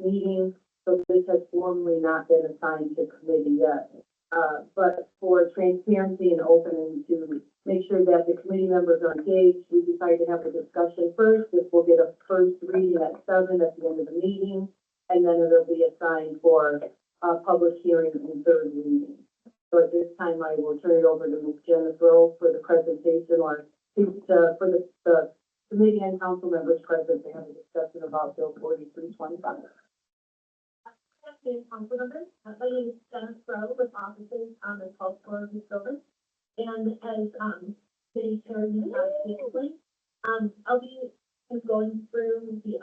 meeting, so this has formally not been assigned to committee yet. But for transparency and opening to make sure that the committee members are engaged, we decided to have a discussion first. This will get a first reading at 7 at the end of the meeting, and then it'll be assigned for a public hearing and third reading. So at this time, I will turn it over to Ms. Jennifer Rowe for the presentation, or for the committee and council members present to have a discussion about Bill 4325. Afternoon, council members. My name is Jennifer Rowe with offices on the 12th floor of this building. And as city chairman recently, I'll be going through the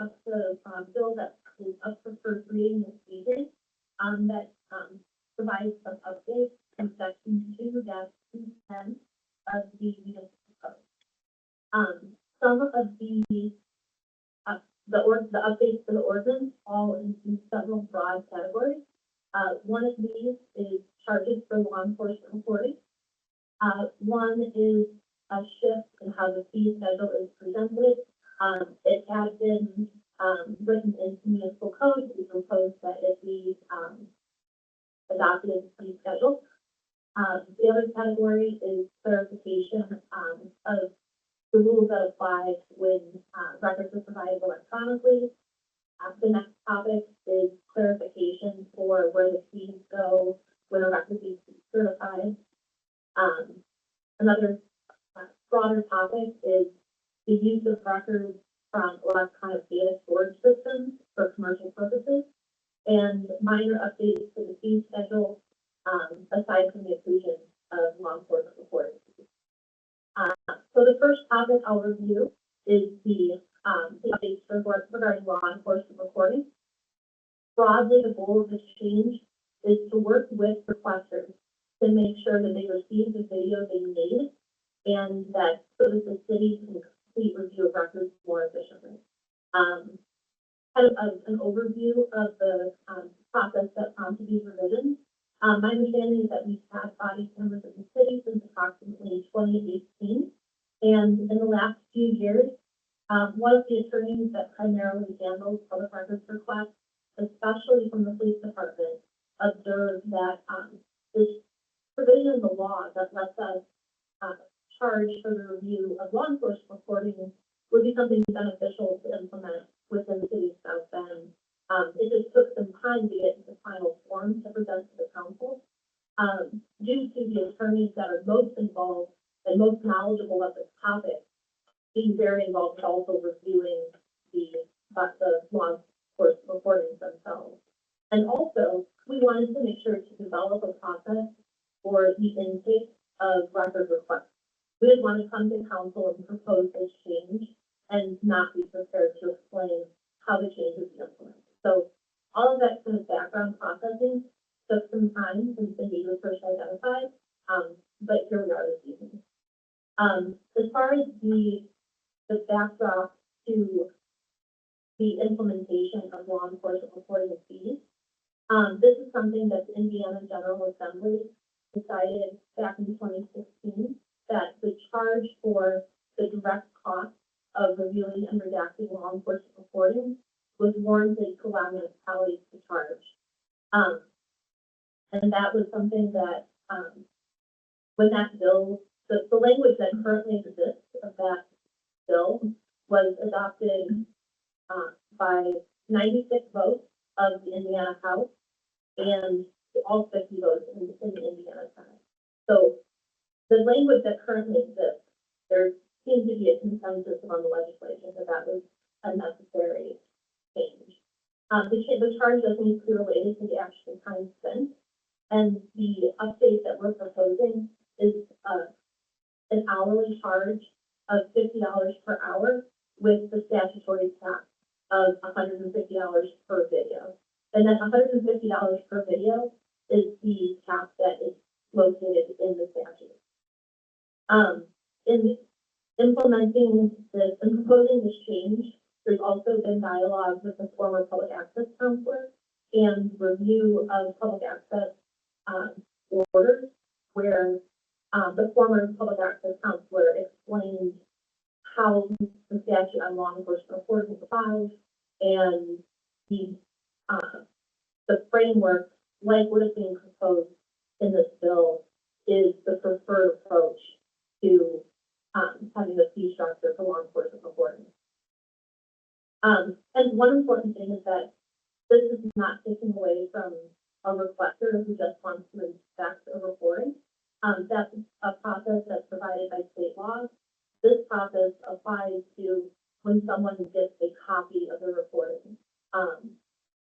bill that is up for first reading this evening. That provides some updates in section 2-210 of the municipal code. Some of the updates to the ordinance fall into several broad categories. One of these is charges for law enforcement reporting. One is a shift in how the fee schedule is presented. It has been written into municipal code. We propose that it be adopted as a fee schedule. The other category is clarification of the rules that apply when records are provided electronically. The next topic is clarification for where the fees go when a record is certified. Another broader topic is the use of records from electronic data storage systems for commercial purposes, and minor updates to the fee schedule, aside from the inclusion of law enforcement reporting. So the first topic I'll review is the updates regarding law enforcement reporting. Broadly, the goal of this change is to work with requesters to make sure that they receive the video they need, and that so that the city can complete review of records more efficiently. Kind of an overview of the process that prompted these revisions. My understanding is that we've had body cameras in the city since approximately 2018, and in the last few years, one of the attorneys that primarily handles public records requests, especially from the police department, observed that this provision in the law that lets us charge for the review of law enforcement reporting would be something beneficial to implement within the city of South Bend. It just took some time to get into final form to present to the council. Due to the attorneys that are most involved and most knowledgeable of this topic being very involved in also reviewing the law enforcement reporting themselves. And also, we wanted to make sure to develop a process for the intake of record requests. We didn't want to come to council and propose this change and not be prepared to explain how the change is implemented. So all of that kind of background processing took some time since the need was first identified, but here we are this evening. As far as the backdrop to the implementation of law enforcement reporting of fees, this is something that the Indiana General Assembly decided back in 2016, that the charge for the direct cost of reviewing and redacting law enforcement reporting was warranted to allow municipalities to charge. And that was something that, when that bill, the language that currently exists of that bill was adopted by 96 votes of the Indiana House and all 50 votes in the Indiana Senate. So the language that currently exists, there seems to be a consensus among the legislature that that was a necessary change. The charge doesn't need to be related to the actual time spent, and the update that we're proposing is an hourly charge of $50 per hour with the statutory cap of $150 per video. And that $150 per video is the cap that is located in the statute. In implementing this and proposing this change, there's also been dialogue with the former public access counselor and review of public access orders, where the former public access counselor explained how the statute on law enforcement reporting applies and the the framework, like what is being proposed in this bill, is the preferred approach to having a fee structure for law enforcement reporting. And one important thing is that this is not taking away from a requester who just wants to inspect a reporting. That's a process that's provided by state law. This process applies to when someone gets a copy of the reporting on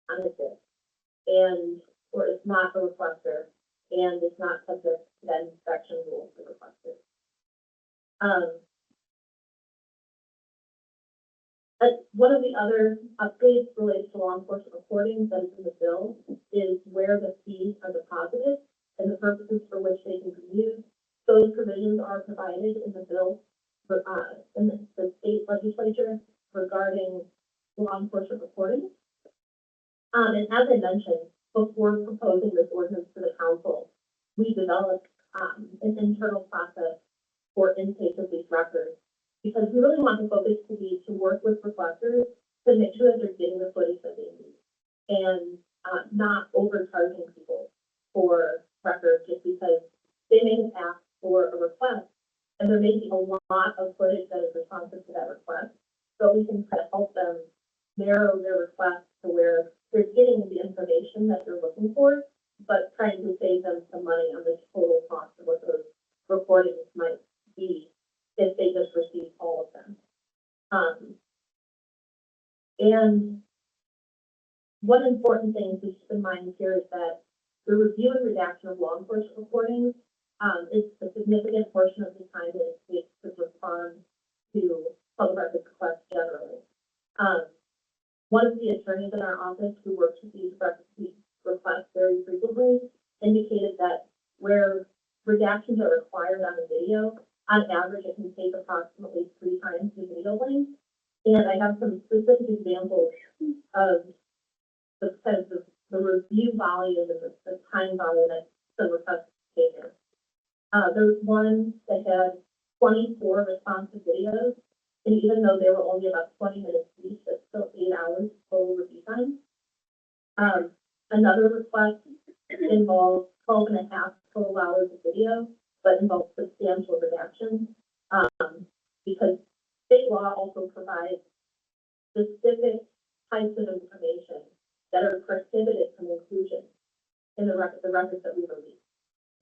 a disc, and or it's not a requester, and it's not subject to that inspection rules for requesters. One of the other updates related to law enforcement reporting that is in the bill is where the fees are deposited and the purposes for which they can be used. Those provisions are provided in the bill for, in the state legislature regarding law enforcement reporting. And as I mentioned, before proposing this ordinance to the council, we developed an internal process for intake of these records, because we really want the focus to be to work with requesters to make sure that they're getting the footage that they need and not overcharging people for records just because they may have asked for a request and there may be a lot of footage that is responsive to that request. So we can try to help them narrow their request to where they're getting the information that they're looking for, but trying to save them some money on the total cost of what those recordings might be if they just receive all of them. And one important thing to keep in mind here is that the review and redaction of law enforcement reporting is a significant portion of the time that it takes to respond to public records requests generally. One of the attorneys in our office who works with these requests very frequently indicated that where redactions are required on a video, on average, it can take approximately 3 times the video length. And I have some specific examples of the sense of the review volume and the time volume that the request is taken. There was one that had 24 responsive videos, and even though they were only about 20 minutes each, that's still 8 hours total review time. Another request involves 12 and a half total hours of video, but involves substantial redactions, because state law also provides specific types of information that are prohibited from inclusion in the records that we release.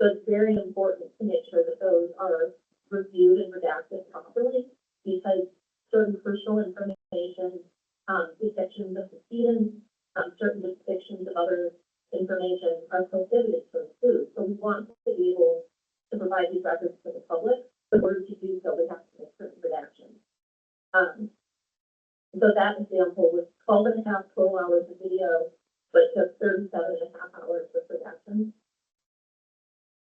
So it's very important to make sure that those are reviewed and redacted properly, because certain crucial information, depictions of decedents, certain depictions of other information are prohibited to include. So we want to be able to provide these records to the public. In order to do so, we have to make certain redactions. So that example was 12 and a half total hours of video, but took 37 and a half hours with redactions.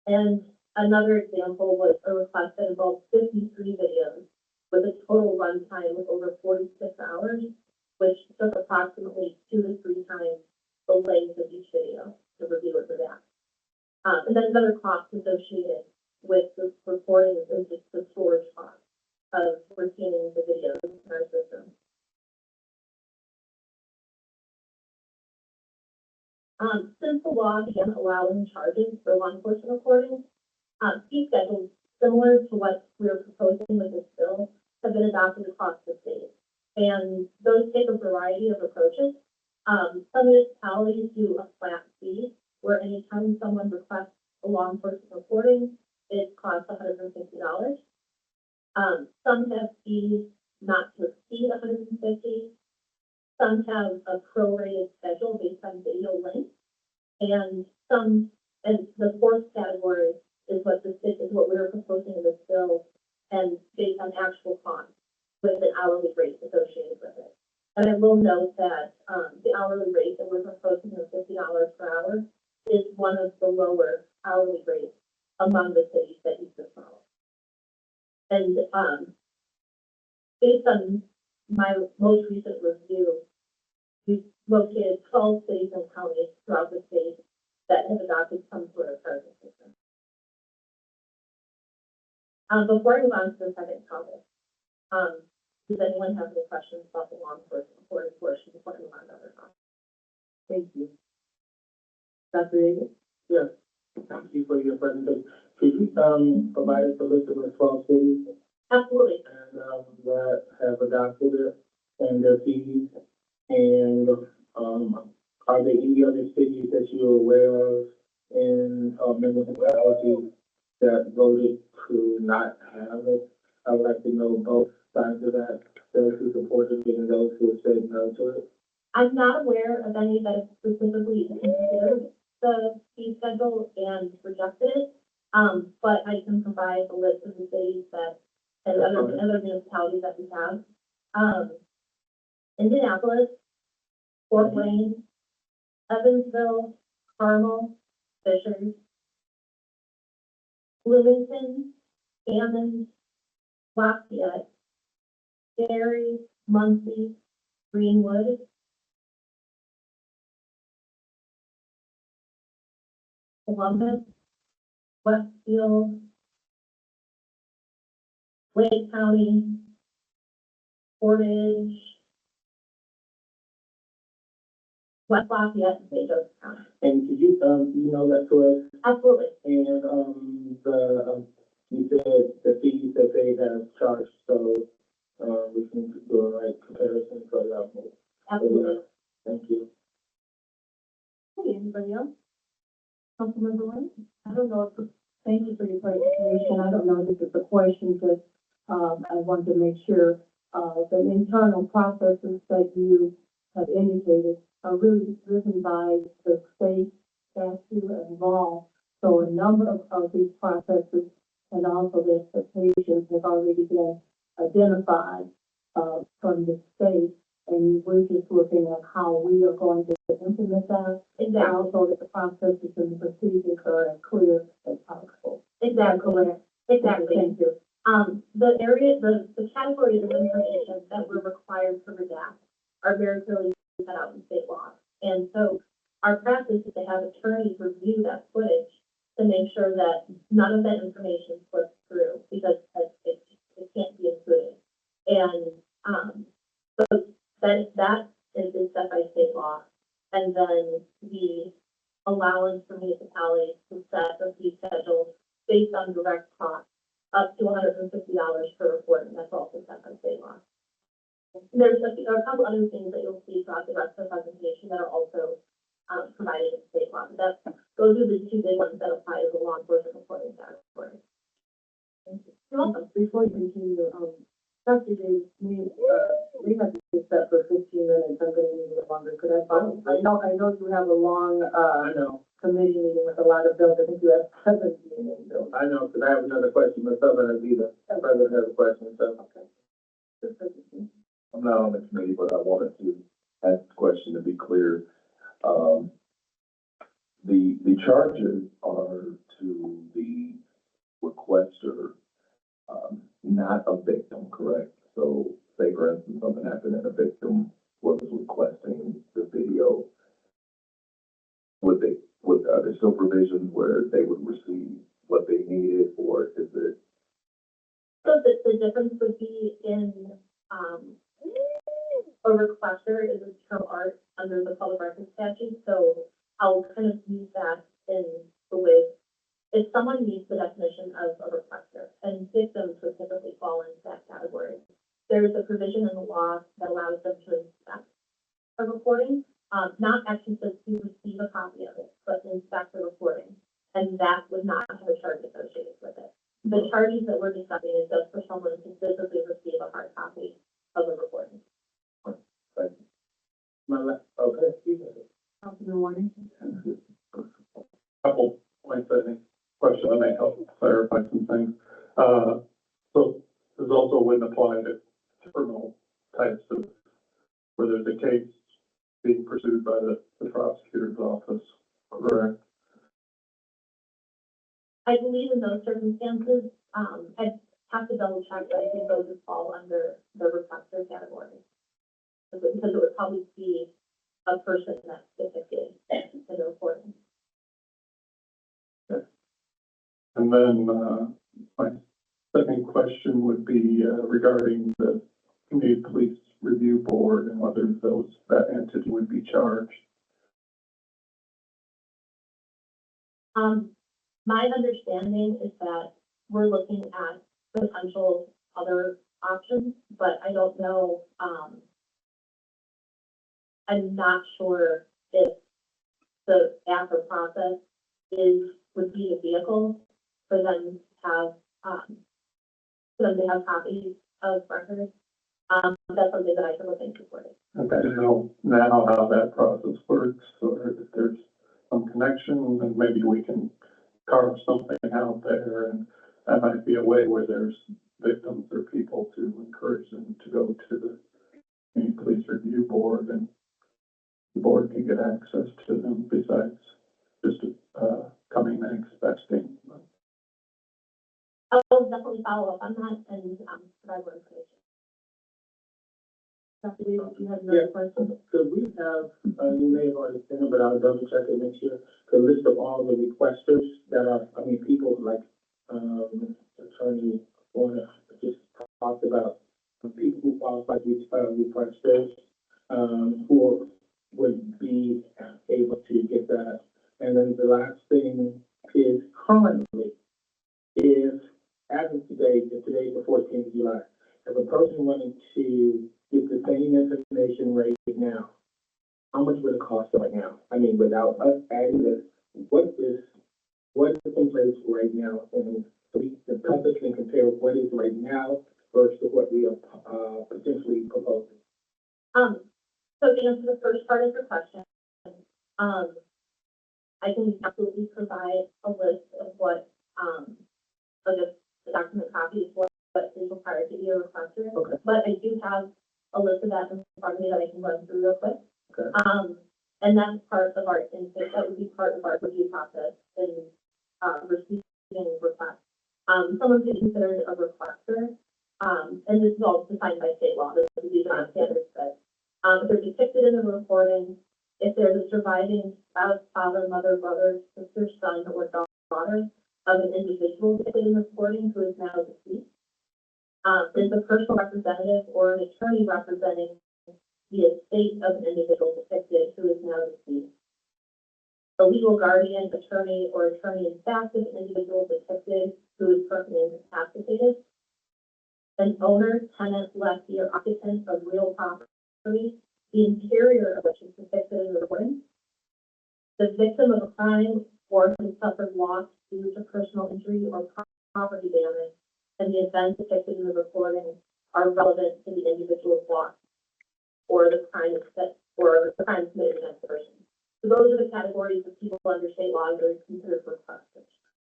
And another example was a request that involved 53 videos with a total runtime of over 46 hours, which took approximately 2 to 3 times the length of each video to review and redact. And then another cost associated with the recording is just the storage cost of retaining the videos in our system. Since the law began allowing charges for law enforcement reporting, fee schedules similar to what we're proposing with this bill have been adopted across the state. And those take a variety of approaches. Some municipalities do a flat fee, where anytime someone requests a law enforcement reporting, it costs $150. Some have fees not to exceed $150. Some have a prorated schedule based on video length, and the fourth category is what we're proposing in this bill, and based on actual cost with an hourly rate associated with it. And I will note that the hourly rate that we're proposing of $50 per hour is one of the lower hourly rates among the cities that use this model. And based on my most recent review, we've located 12 cities and counties throughout the state that have adopted some sort of charging system. Before I move on to the second topic, does anyone have any questions about the law enforcement reporting portion before I move on to other topics? Thank you. Dr. Davis? Yes, thank you for your presentation. Could you, provide us a list of the 12 cities Absolutely. and, that have adopted it and their fees? And, are there any other cities that you're aware of in, municipalities that voted to not have it? I would like to know both sides of that, those who supported it and those who said no to it. I'm not aware of any that have specifically considered the fee schedule and rejected it. But I can provide a list of the cities that, and other municipalities that we have. Indianapolis, Fort Wayne, Evansville, Carmel, Fishers, Bloomington, Hammond, Lafayette, Gary, Muncie, Greenwood, Columbus, Westfield, Wake County, Portage, West Lafayette, and St. Joseph County. And could you, email that to us? Absolutely. And, you said the fees that they have charged, so, we can do a right comparison for that. Absolutely. Thank you. Okay, anybody else? Councilmember Wayne? I don't know if, thank you for your presentation. I don't know if this is a question, but, I want to make sure, the internal processes that you have indicated are really driven by the state statute and law. So a number of these processes and also the expectations have already been identified, from the state. And we're just looking at how we are going to implement that. And Exactly. also that the processes and the procedures are as clear as possible. Exactly. Exactly. Thank you. The categories of information that we're required to redact are very clearly set out in state law. And so our practice is to have attorneys review that footage to make sure that none of that information slips through because it can't be included. And, so that is set by state law. And then the allowance for municipalities to set a fee schedule based on direct cost up to $150 per report, and that's also set by state law. There's a couple other things that you'll see throughout the rest of the presentation that are also provided in state law. But those are the two big ones that apply to the law enforcement reporting category. You're welcome. Before you continue, Dr. Davis, we have to do that for 15 minutes. I'm going to need a little longer. Could I follow? I know you have a long, I know, committee meeting with a lot of bills. I think you have 7 meetings. I know, because I have another question, but Southern has either. President has a question, so. Okay. I'm not on the committee, but I wanted to ask the question to be clear. The charges are to the requester, not a victim, correct? So say for instance, something happened and a victim was requesting the video. Are there still provisions where they would receive what they needed, or is it? So the difference would be in a requester is a term art under the public records statute. So I'll kind of use that in the way if someone meets the definition of a requester, and victims would typically fall into that category. There's a provision in the law that allows them to inspect a recording, not actually just to receive a copy of it, but to inspect the recording, and that would not have a charge associated with it. The charges that we're discussing is just for someone to physically receive a hard copy of a recording. Okay. Councilman Warren? Couple points, I think, question that may help clarify some things. So this also wouldn't apply to criminal types of, where there's a case being pursued by the prosecutor's office, correct? I believe in those circumstances, I'd have to double check, but I think those would fall under the requester category. Because it would probably be a person that's depicted in the recording. And then, my second question would be, regarding the Community Police Review Board and whether that entity would be charged My understanding is that we're looking at potential other options, but I don't know, I'm not sure if the AFA process would be a vehicle for them to have, copies of records. That's something that I can look into for you. Okay, now how that process works, or if there's some connection, and maybe we can carve something out there, and that might be a way where there's victims or people to encourage them to go to the community police review board, and the board can get access to them besides just, coming and expecting. I'll definitely follow up on that and, provide more information. Dr. Reed, if you had another question? Could we have, you may have already seen it, but I'll double check it next year, the list of all the requesters that are, people like, Attorney Warner just talked about, people who qualify to be, requesters, who would be able to get that. And then the last thing is currently, if, as of today, today the 14th of July, if a person wanted to get the same information right now, how much would it cost right now? Without us adding this, what is in place right now? And so the public can compare what is right now versus what we are potentially proposing. So to answer the first part of your question, I can absolutely provide a list of what, the document copies, what is required to be a requester. Okay. But I do have a list of that in front of me that I can run through real quick. Okay. And that's part of our intake, that would be part of our review process in, receiving requests. Someone who's considered a requester, and this is all defined by state law, this would be the standards, but, if they're depicted in the reporting, if there's a surviving spouse, father, mother, brother, sister, son, or daughter of an individual depicted in the reporting who is now deceased, is a personal representative or an attorney representing the estate of an individual depicted who is now deceased. A legal guardian, attorney, or attorney in fact of an individual depicted who is permanently incapacitated. An owner, tenant, lessee, or occupant of real property, the interior of which is depicted in the recording. The victim of a crime or who suffered loss due to personal injury or property damage, and the events depicted in the recording are relevant to the individual's loss or the crime committed against the person. So those are the categories of people under state law that are considered requesters.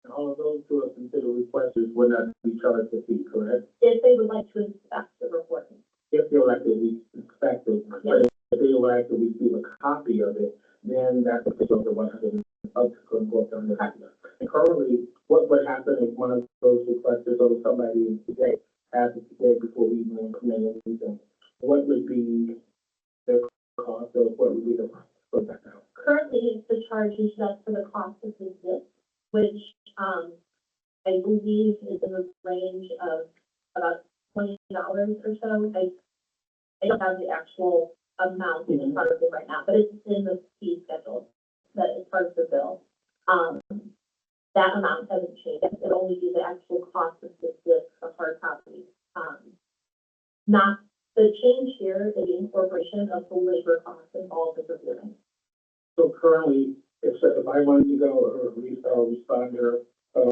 And all of those who are considered requesters would not be charged a fee, correct? If they would like to inspect the recording. If they're like to be inspected, but if they would like to receive a copy of it, then that's a fee of the 100 up to go up on the copy. And currently, what would happen if one of those requesters or somebody today, as of today, before we even implement anything, what would be the cost or what would be the for that now? Currently, the charge is just for the cost of the zip, which, I believe is in the range of about $20 or so. I don't have the actual amount in front of me right now, but it's in the fee schedule that is part of the bill. That amount hasn't changed. It'll only be the actual cost of the zip of hard copy. Not the change here is the incorporation of the labor costs involved with reviewing. So currently, if I wanted to go, or responder,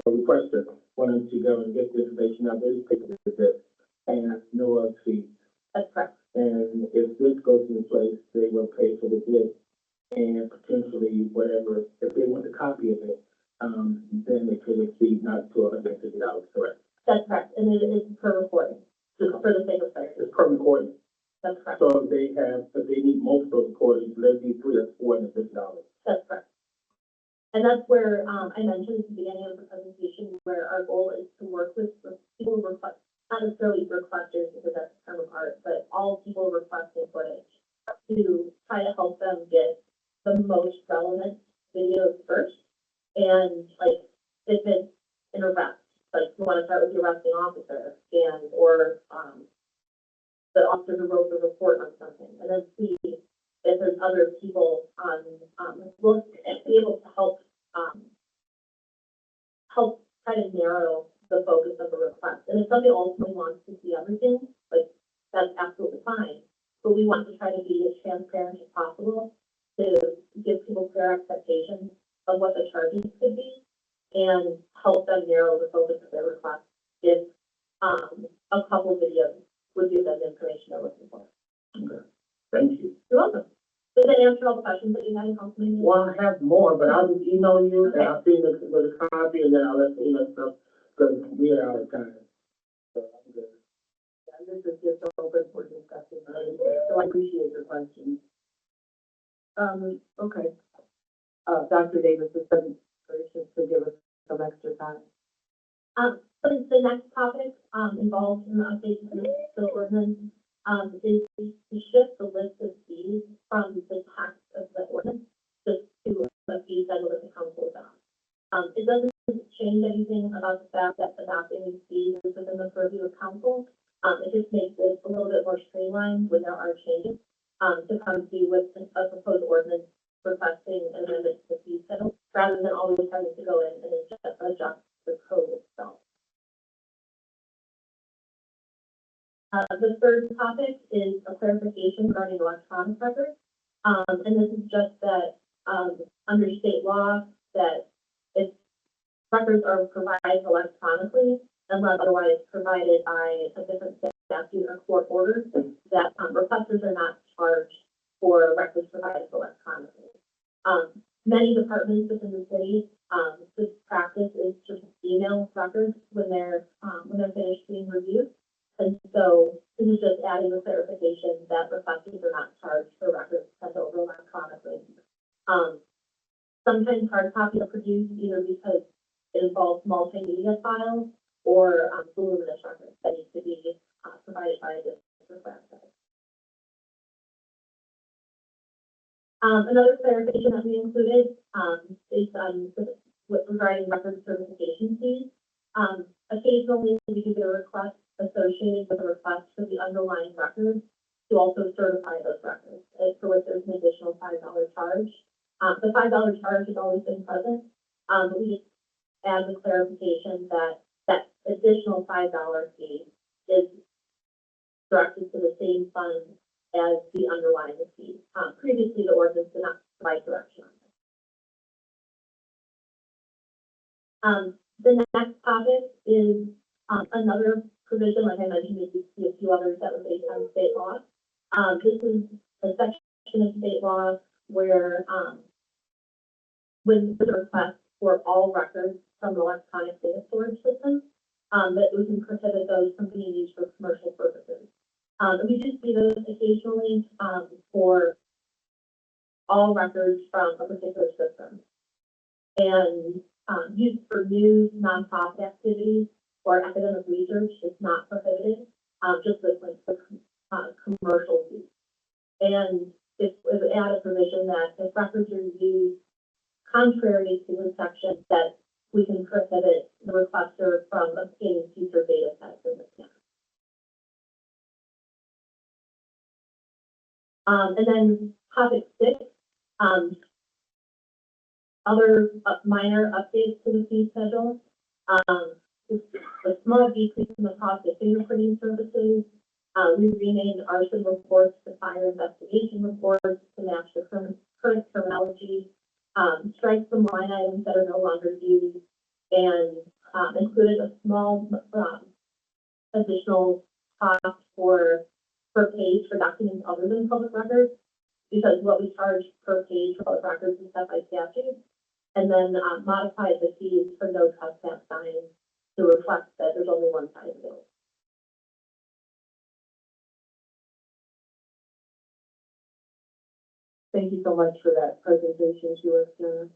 requester wanted to go and get the information, now they just pick up this and no other fee. That's correct. And if this goes into place, they will pay for the bid and potentially whatever, if they want a copy of it, then they could exceed not to $150, correct? That's correct, and it is per recording, just for the sake of clarity. It's per recording. That's correct. So if they need multiple recordings, they need 3 or 4 and $50. That's correct. And that's where, I mentioned at the beginning of the presentation, where our goal is to work with people who request, not necessarily requesters, because that's a term of art, but all people requesting footage to try to help them get the most relevant videos first. And like, if it's an arrest, like you want to start with the arresting officer or the officer who wrote the report on something, and then see if there's other people on, we'll be able to help help try to narrow the focus of the request. And if somebody ultimately wants to see everything, like, that's absolutely fine. But we want to try to be as transparent as possible to give people clear expectations of what the charges could be and help them narrow the focus of their request if a couple videos would give them the information they're looking for. Thank you. You're welcome. Did that answer all the questions that you had in Councilman? Well, I have more, but I'll just email you and I'll see the copy and then I'll let you know stuff, because we are out of time. So I'm good. And this is just open for discussion, so I appreciate your questions. Okay. Dr. Davis has been gracious to give us some extra time. So the next topic, involved in the update to the ordinance, is to shift the list of fees from the text of the ordinance just to a fee schedule that the council adopts. It doesn't change anything about the fact that adopting these fees is within the purview of council. It just makes it a little bit more streamlined when there are changes, to come to you with a proposed ordinance requesting an amendment to the fee schedule, rather than always having to go in and adjust the code itself. The third topic is a clarification regarding electronic records. And this is just that, under state law, that if records are provided electronically, unless otherwise provided by a different statute or court order, that requesters are not charged for records provided electronically. Many departments within the city, this practice is just email records when they're finished being reviewed. And so this is just adding the clarification that requesters are not charged for records sent over electronically. Sometimes hard copies are produced either because it involves multimedia files or voluminous records that need to be provided by a district website. Another clarification that we included is regarding record certification fees. Occasionally, we do get a request associated with a request for the underlying records to also certify those records, for which there's an additional $5 charge. The $5 charge has always been present, but we just add the clarification that that additional $5 fee is directed to the same fund as the underlying fee. Previously, the ordinance did not provide direction on this. The next topic is another provision, like I mentioned, you see a few others that were based on state law. This is a section of state law where when there's a request for all records from the electronic data storage system, that we can prohibit those from being used for commercial purposes. We do see those occasionally for all records from a particular system. And used for news, nonprofit activities, or academic research is not prohibited, just with like the commercial use. And it would add a provision that if records are used contrary to the section, that we can prohibit the requester from obtaining future data sets in the scan. And then topic 6, other minor updates to the fee schedule. A small decrease in the cost of fingerprinting services. We renamed arson reports to fire investigation reports to match the current terminology. Strike some line items that are no longer used, and included a small additional cost per page for documents other than public records, because what we charge per page for public records is set by statute, and then modified the fees for no trespass signs to reflect that there's only one side of the bill. Thank you so much for that presentation to us, Jenna.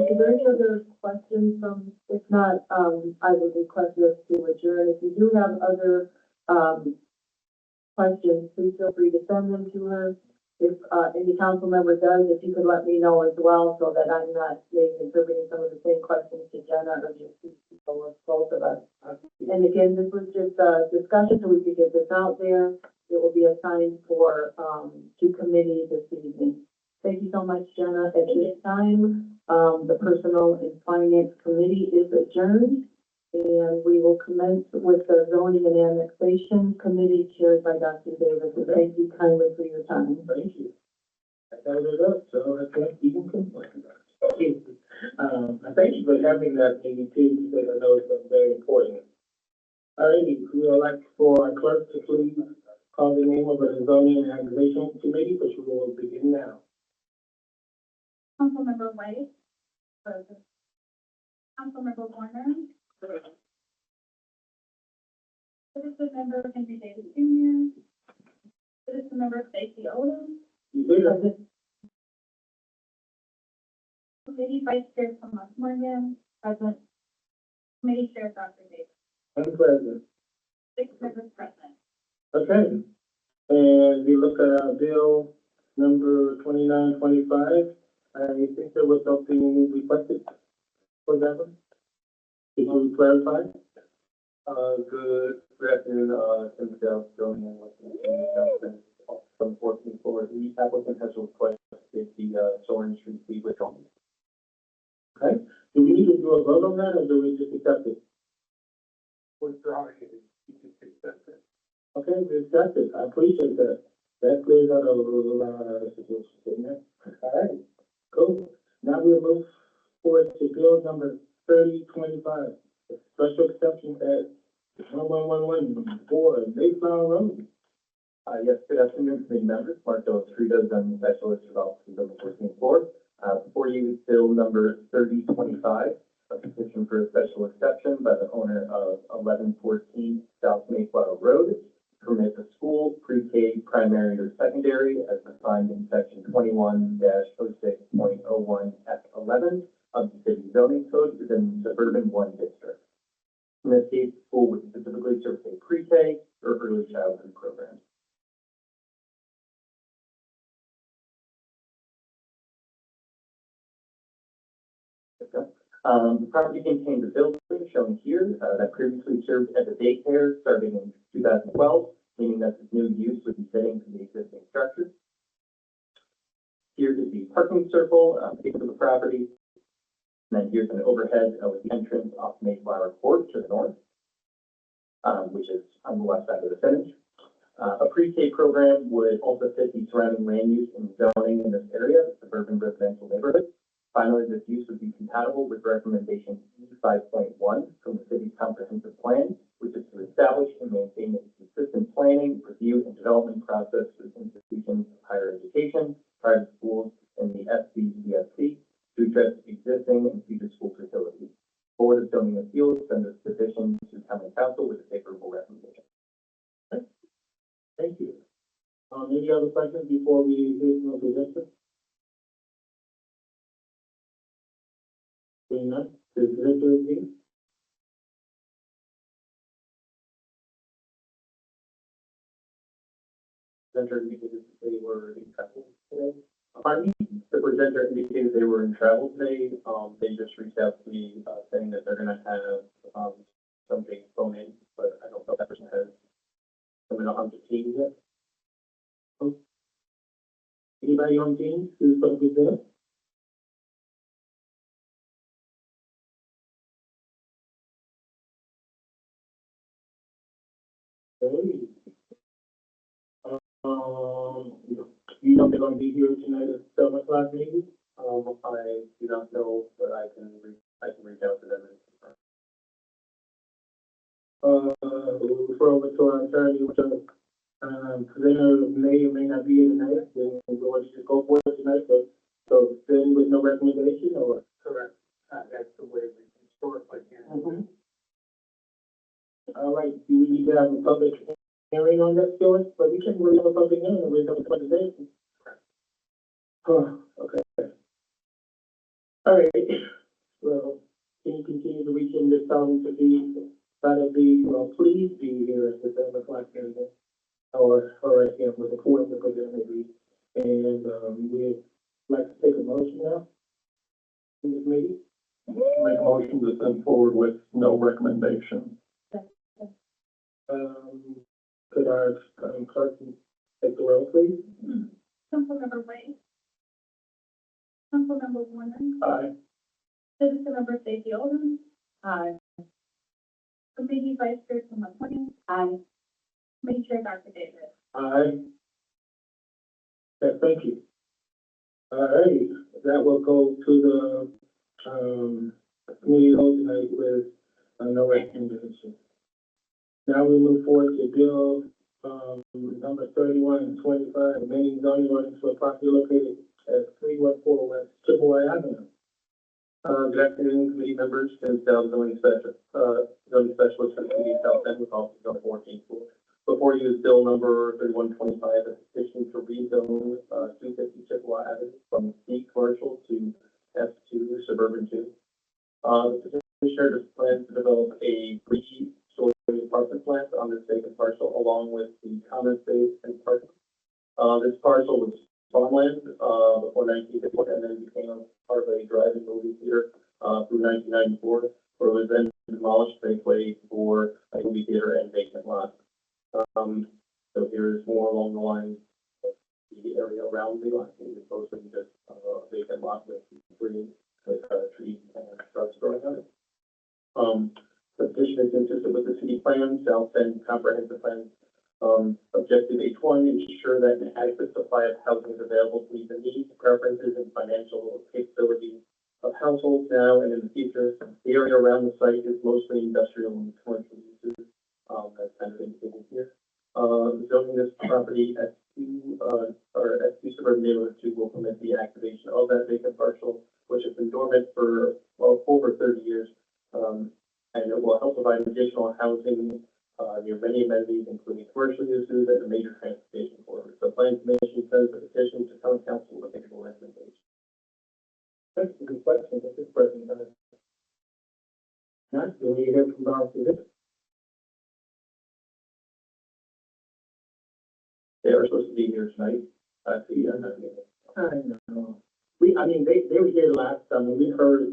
Is there any other questions from, if not, I would request us to adjourn. If you do have other, questions, please feel free to send them to her. If, any council member does, if you could let me know as well, so that I'm not maybe interpreting some of the same questions to Jenna or just people or both of us. And again, this was just a discussion, so we could get this out there. It will be assigned for, to committee this evening. Thank you so much, Jenna. At this time, the Personnel and Finance Committee is adjourned. And we will commence with the Zoning and Annexation Committee chaired by Dr. Davis. And thank you kindly for your time. Thank you. I got it up, so I can't even complain. Thank you for having that meeting too, because I know it's very important. All righty, we would like for our clerk to please call the name of the zoning and annexation committee, which we will begin now. Councilmember White. Present. Councilmember Warner. Citizen member Henry Davis Jr. Citizen member Stacy Odom. You hear that? Present. Committee Vice Chair Thomas Morgan. Present. Committee Chair Dr. Davis. I'm present. 6 members present. Okay. And we look at our bill number 2925. I think there was something requested for that one. Could you clarify? Good afternoon, Tim Dell, zoning and Johnson. Unfortunately, for the applicant has requested the Soaring Street be withdrawn. Okay. Do we need to do a vote on that, or do we just accept it? Withdraw it, you can accept it. Okay, we accept it. I appreciate that. That clears out a lot of situations in there. All right, cool. Now we'll move forward to bill number 3025, the special exception at 1111 Mayflower Road. Yes, good afternoon, committee members. Mark Delastrita, zoning specialist for the Office of Building Enforcement Board. Before you is bill number 3025, a petition for a special exception by the owner of 1114 South Mayflower Road, permit the school, pre-K, primary or secondary, as defined in section 21-06.01 F11 of the city zoning code within the suburban 1 district. In this case, the school would specifically serve a pre-K or early childhood program. The property contains a building shown here that previously served as a daycare starting in 2012, meaning that this new use would be fitting to the existing structure. Here is the parking circle, face of the property. And then here's an overhead with the entrance off Mayflower Court to the north, which is on the left side of the finish. A pre-K program would also fit the surrounding land use and zoning in this area, the suburban residential neighborhood. Finally, this use would be compatible with recommendation E5.1 from the city's comprehensive plan, which is to establish and maintain a consistent planning, review, and development process for institutions of higher education, private schools, and the SBCSC to address existing and future school facilities. Board of Zoning Appeals send this petition to Common Council with a favorable recommendation. Thank you. Any other questions before we hear from the presenter? Seeing none, the presenter is here. Presenter indicated they were in travel today. Pardon me? The presenter indicated they were in travel today. They just reached out to me, saying that they're gonna have, somebody phone in, but I don't know if that person has coming on the team yet. Anybody on Teams who's going to present? Hey. You know they're going to be here tonight at 7 o'clock maybe? I do not know, but I can reach out to them and confirm. We'll refer over to our attorney, which presenter may or may not be here tonight, then we'll just go for it tonight, so then with no recommendation, or? Correct. That's the way we historically can. All right, do we need to have a public hearing on that, Stuart? But we can really have a public hearing, and we have a presentation. Okay. All right, well, can you continue to reach in this time to be, please be here at the 7 o'clock hearing, or at, with the court, the presenter maybe. And, we'd like to take a motion now in this meeting. Make a motion to send forward with no recommendation. Could our clerk take the roll, please? Councilmember White. Councilmember Warner, Aye. Citizenmember Stacey Owens, Aye. Committee Vice Chairman Whiting, Aye. Committee Chair Dr. Davis. Aye. Okay, thank you. All right, that will go to the, committee hold tonight with, no recommendation. Now we move forward to bill, number 31 and 25, amending zoning ordinance for property located at 314 West Chippewa Avenue. Good afternoon, committee members, Tim Stout, zoning specialist for the city of South Bend, with office on 14th floor. Before you is bill number 3125, a petition to rezone, 250 Chippewa Avenue from C commercial to F2 suburban 2. The petitioner just plans to develop a 3-story apartment plant on this vacant parcel along with the common space and parking. This parcel was farmland, before 1954 and then became part of a drive-in movie theater, through 1994, where it was then demolished to make way for a movie theater and vacant lot. So here's more along the lines of the area around the lot, as opposed to just a vacant lot with green, with trees and shrubs growing on it. The petition is consistent with the city plan, South Bend Comprehensive Plan. Objective H1, ensure that an adequate supply of housing is available to meet the needs, preferences, and financial capabilities of households now and in the future. The area around the site is mostly industrial and commercial uses. That's kind of indicated here. Zoning this property at S2 suburban neighborhood 2 will permit the activation of that vacant parcel, which has been dormant for, well, over 30 years. And it will help provide additional housing near many amenities, including commercial uses and a major transportation corridor. The Plan Commission says the petition to county council with a favorable recommendation. Thanks for the questions at this present time. Not, do we hear from our position? They are supposed to be here tonight. I see, I know. They were here last time, and we heard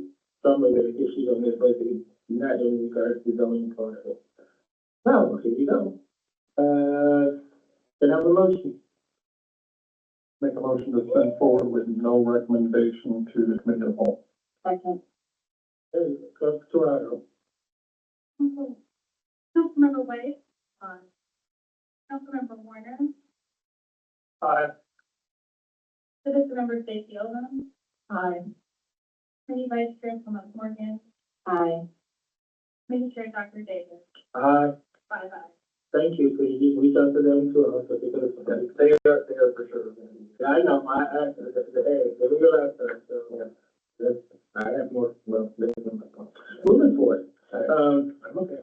some of the issues on this, but not in regards to zoning parcel. So, here you go. Can I have a motion? Make a motion to send forward with no recommendation to the committee of the whole. Second. Hey, Councilor Toronto. Councilmember White, Councilmember Warner, Aye. Citizenmember Stacey Owens, Aye. Committee Vice Chairman Morgan, Aye. Committee Chair Dr. Davis. Aye. 5 ayes. Thank you, so you reach out to them too, also, because they are for sure. yeah, I know, they were here last time, so, yeah. I have more, well, moving forward. Okay.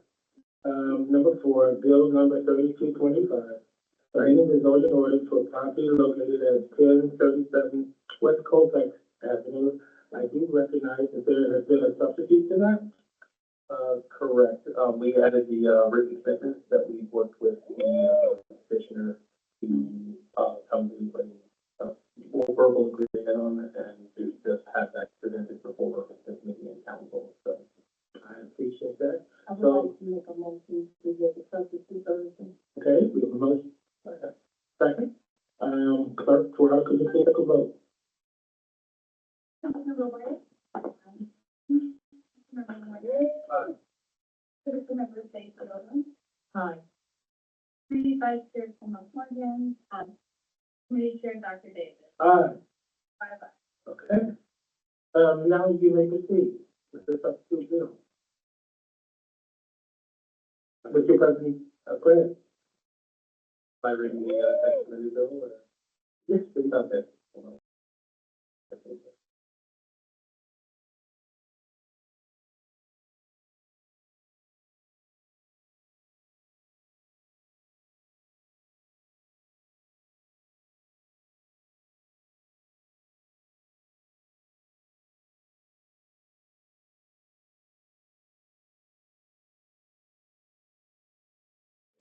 Number 4, bill number 3225, amending the zoning ordinance for property located at 1037 West Colfax Avenue. I do recognize that there has been a substitute to that. Correct. We added the written commitment that we worked with the petitioner to come to a full verbal agreement on it and to just have that presented before the committee and council. So I appreciate that. I would So- like to make a motion to get the substitute version. Okay, we have a motion. Second. Clerk, for how could you take a vote? Councilmember White, Councilmember Warner, Citizenmember Stacey Owens, Aye. Committee Vice Chairman Morgan, Committee Chair Dr. Davis. Aye. 5 ayes. Okay. Now you may proceed with the substitute bill. Mr. President, go ahead. by reading the text of the new bill, or? Yes, please. Okay.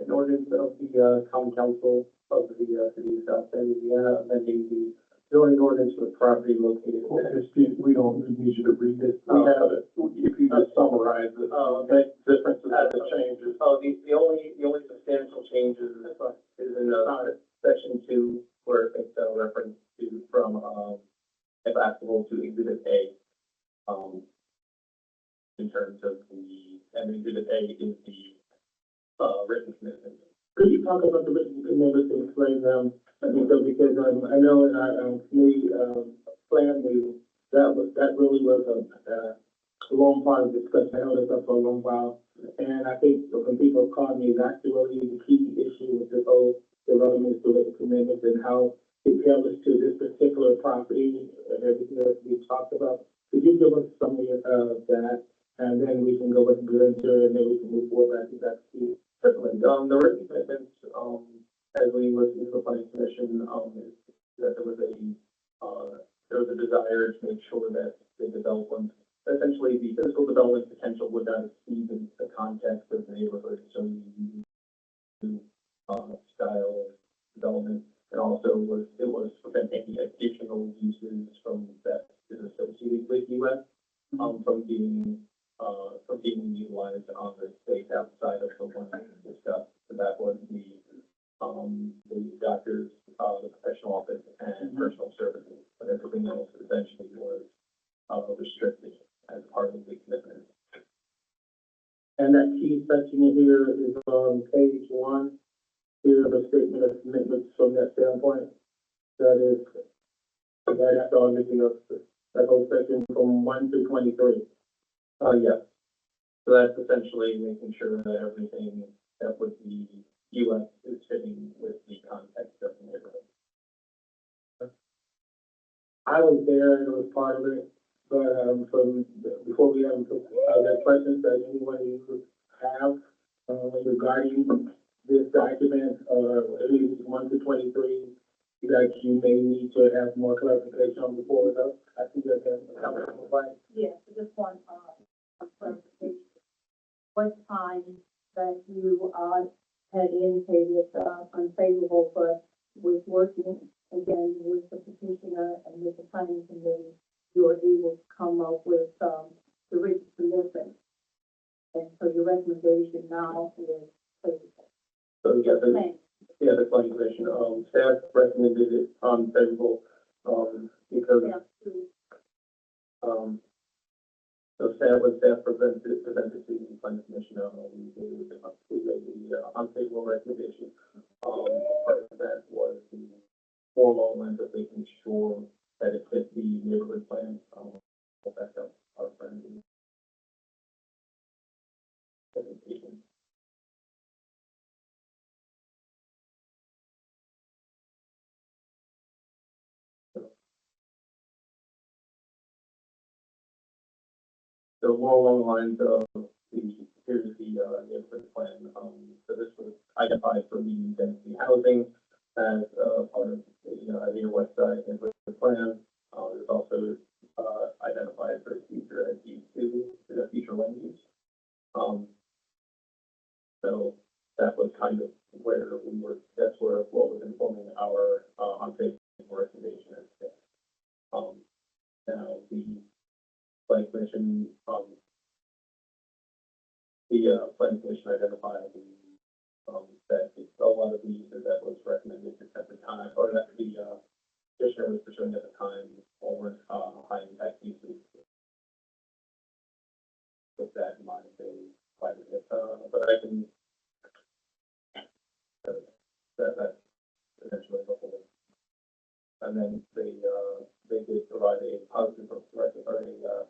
An ordinance of the common council of the city of South Bend, Indiana, amending the zoning ordinance for the property located at. We don't need you to read it. Oh. We have it. If you just summarize it, make differences and the changes. The only substantial change is in, section 2, where it's, reference to from, applicable to today is the, written commitment. Could you talk about the written commitments and explain them? I think so, because, I know in our, committee, plan meeting, that really was a long part of the discussion. I know that's up for a long while. And I think when people call me, that's really the key issue with this whole development, the written commitments and how it tailors to this particular property and everything that we talked about. Could you give us some of that? And then we can go into it, and then we can move forward. I think that's key. Certainly. The written commitments, as we listened to the planning commission, is that there was a desire to make sure that the development, essentially the physical development potential would not exceed the context of the neighborhood. So you do, style development, and also it was prevent any additional uses from that is associated with US, from being utilized on the space outside of the one discussed. So that was the doctor's, the professional office and personal services, but everything else essentially was, restricted as part of the commitment. And that key section in here is on page 1. Here's a statement of commitments from that standpoint. That is, right after all missing up that whole section from 1 to 23. Yes. So that's essentially making sure that everything that would be US is fitting with the context of the neighborhood. I was there and it was part of it, but before we have the questions that anyone you have regarding this document, at least 1 to 23, that you may need to have more clarification on before with us. I think that's fine. Yes, just one, clarification. What time that you, had indicated, unfavorable, but was working again with the petitioner and with the planning committee, you were able to come up with, the written commitment. And so your recommendation now is favorable. So the planning commission, staff recommended it unfavorable, because, so staff presented to the planning commission, we made the unfavorable recommendation. Part of that was the formal lens of making sure that it fit the neighborhood plan, back up our friend. Presentation. So more along the lines of here's the neighborhood plan. So this was identified for medium density housing as part of the near west side neighborhood plan. It's also identified for future as D2, the future land use. So that was kind of where we were. That's where what was informing our unfavorable recommendation. Now the planning commission, planning commission identified that a lot of the uses that was recommended at the time, or that the commissioner was pursuing at the time, or high impact uses. With that in mind, they quite a bit, but I can that's essentially the whole. And then they did provide a positive or a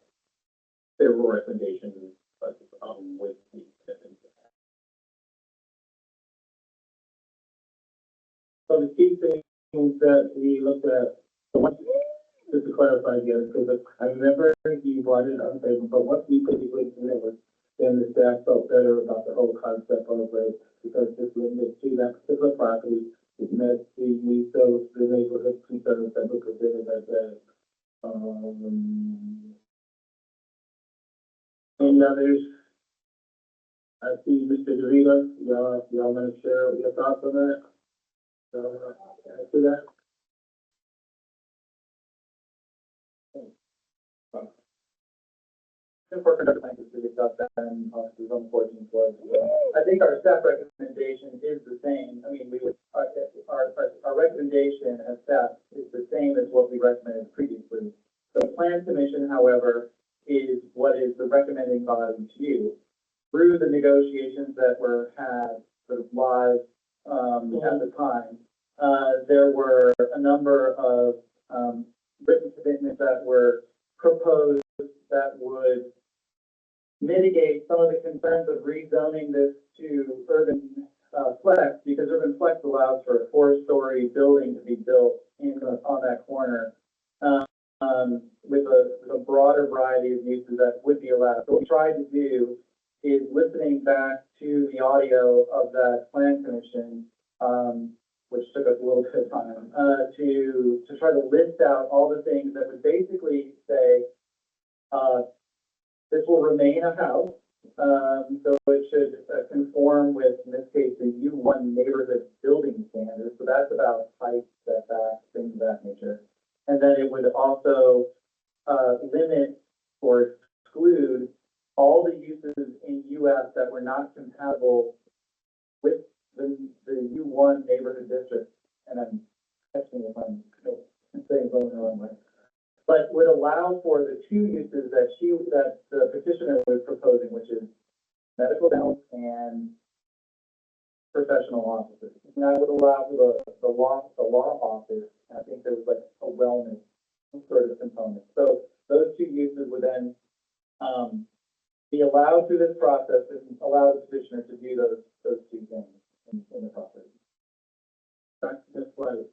favorable recommendation, but with the commitment. So the key things that we looked at, just to clarify again, because I remember you brought it unfavorable, but once we put the written commitment, then the staff felt better about the whole concept of it, because this limited to that particular property. It met the needs of the neighborhood concerns that were presented as any others? I see Mr. DeVita, y'all want to share your thoughts on that? Answer that? Important thing to discuss that, and this unfortunate was, I think our staff recommendation is the same. I mean, our recommendation as staff is the same as what we recommended previously. The plan commission, however, is what is the recommending body to you. through the negotiations that were had sort of live, at the time, there were a number of, written commitments that were proposed that would mitigate some of the concerns of rezoning this to urban, flex, because urban flex allows for a four-story building to be built on that corner. With a broader variety of uses that would be allowed. So what we tried to do is listening back to the audio of that plan commission, which took us a little bit of time, to try to list out all the things that would basically say, this will remain a house, so it should conform with, in this case, the U1 neighborhood building standards. So that's about height, setback, things of that nature. And then it would also limit or exclude all the uses in US that were not compatible with the U1 neighborhood district. And I'm testing if I'm saying something the wrong way. But would allow for the two uses that the petitioner was proposing, which is medical dental and professional offices. And that would allow for the law office. I think there was like a wellness sort of component. So those two uses would then be allowed through this process and allow the petitioner to do those two things in the process. That's right.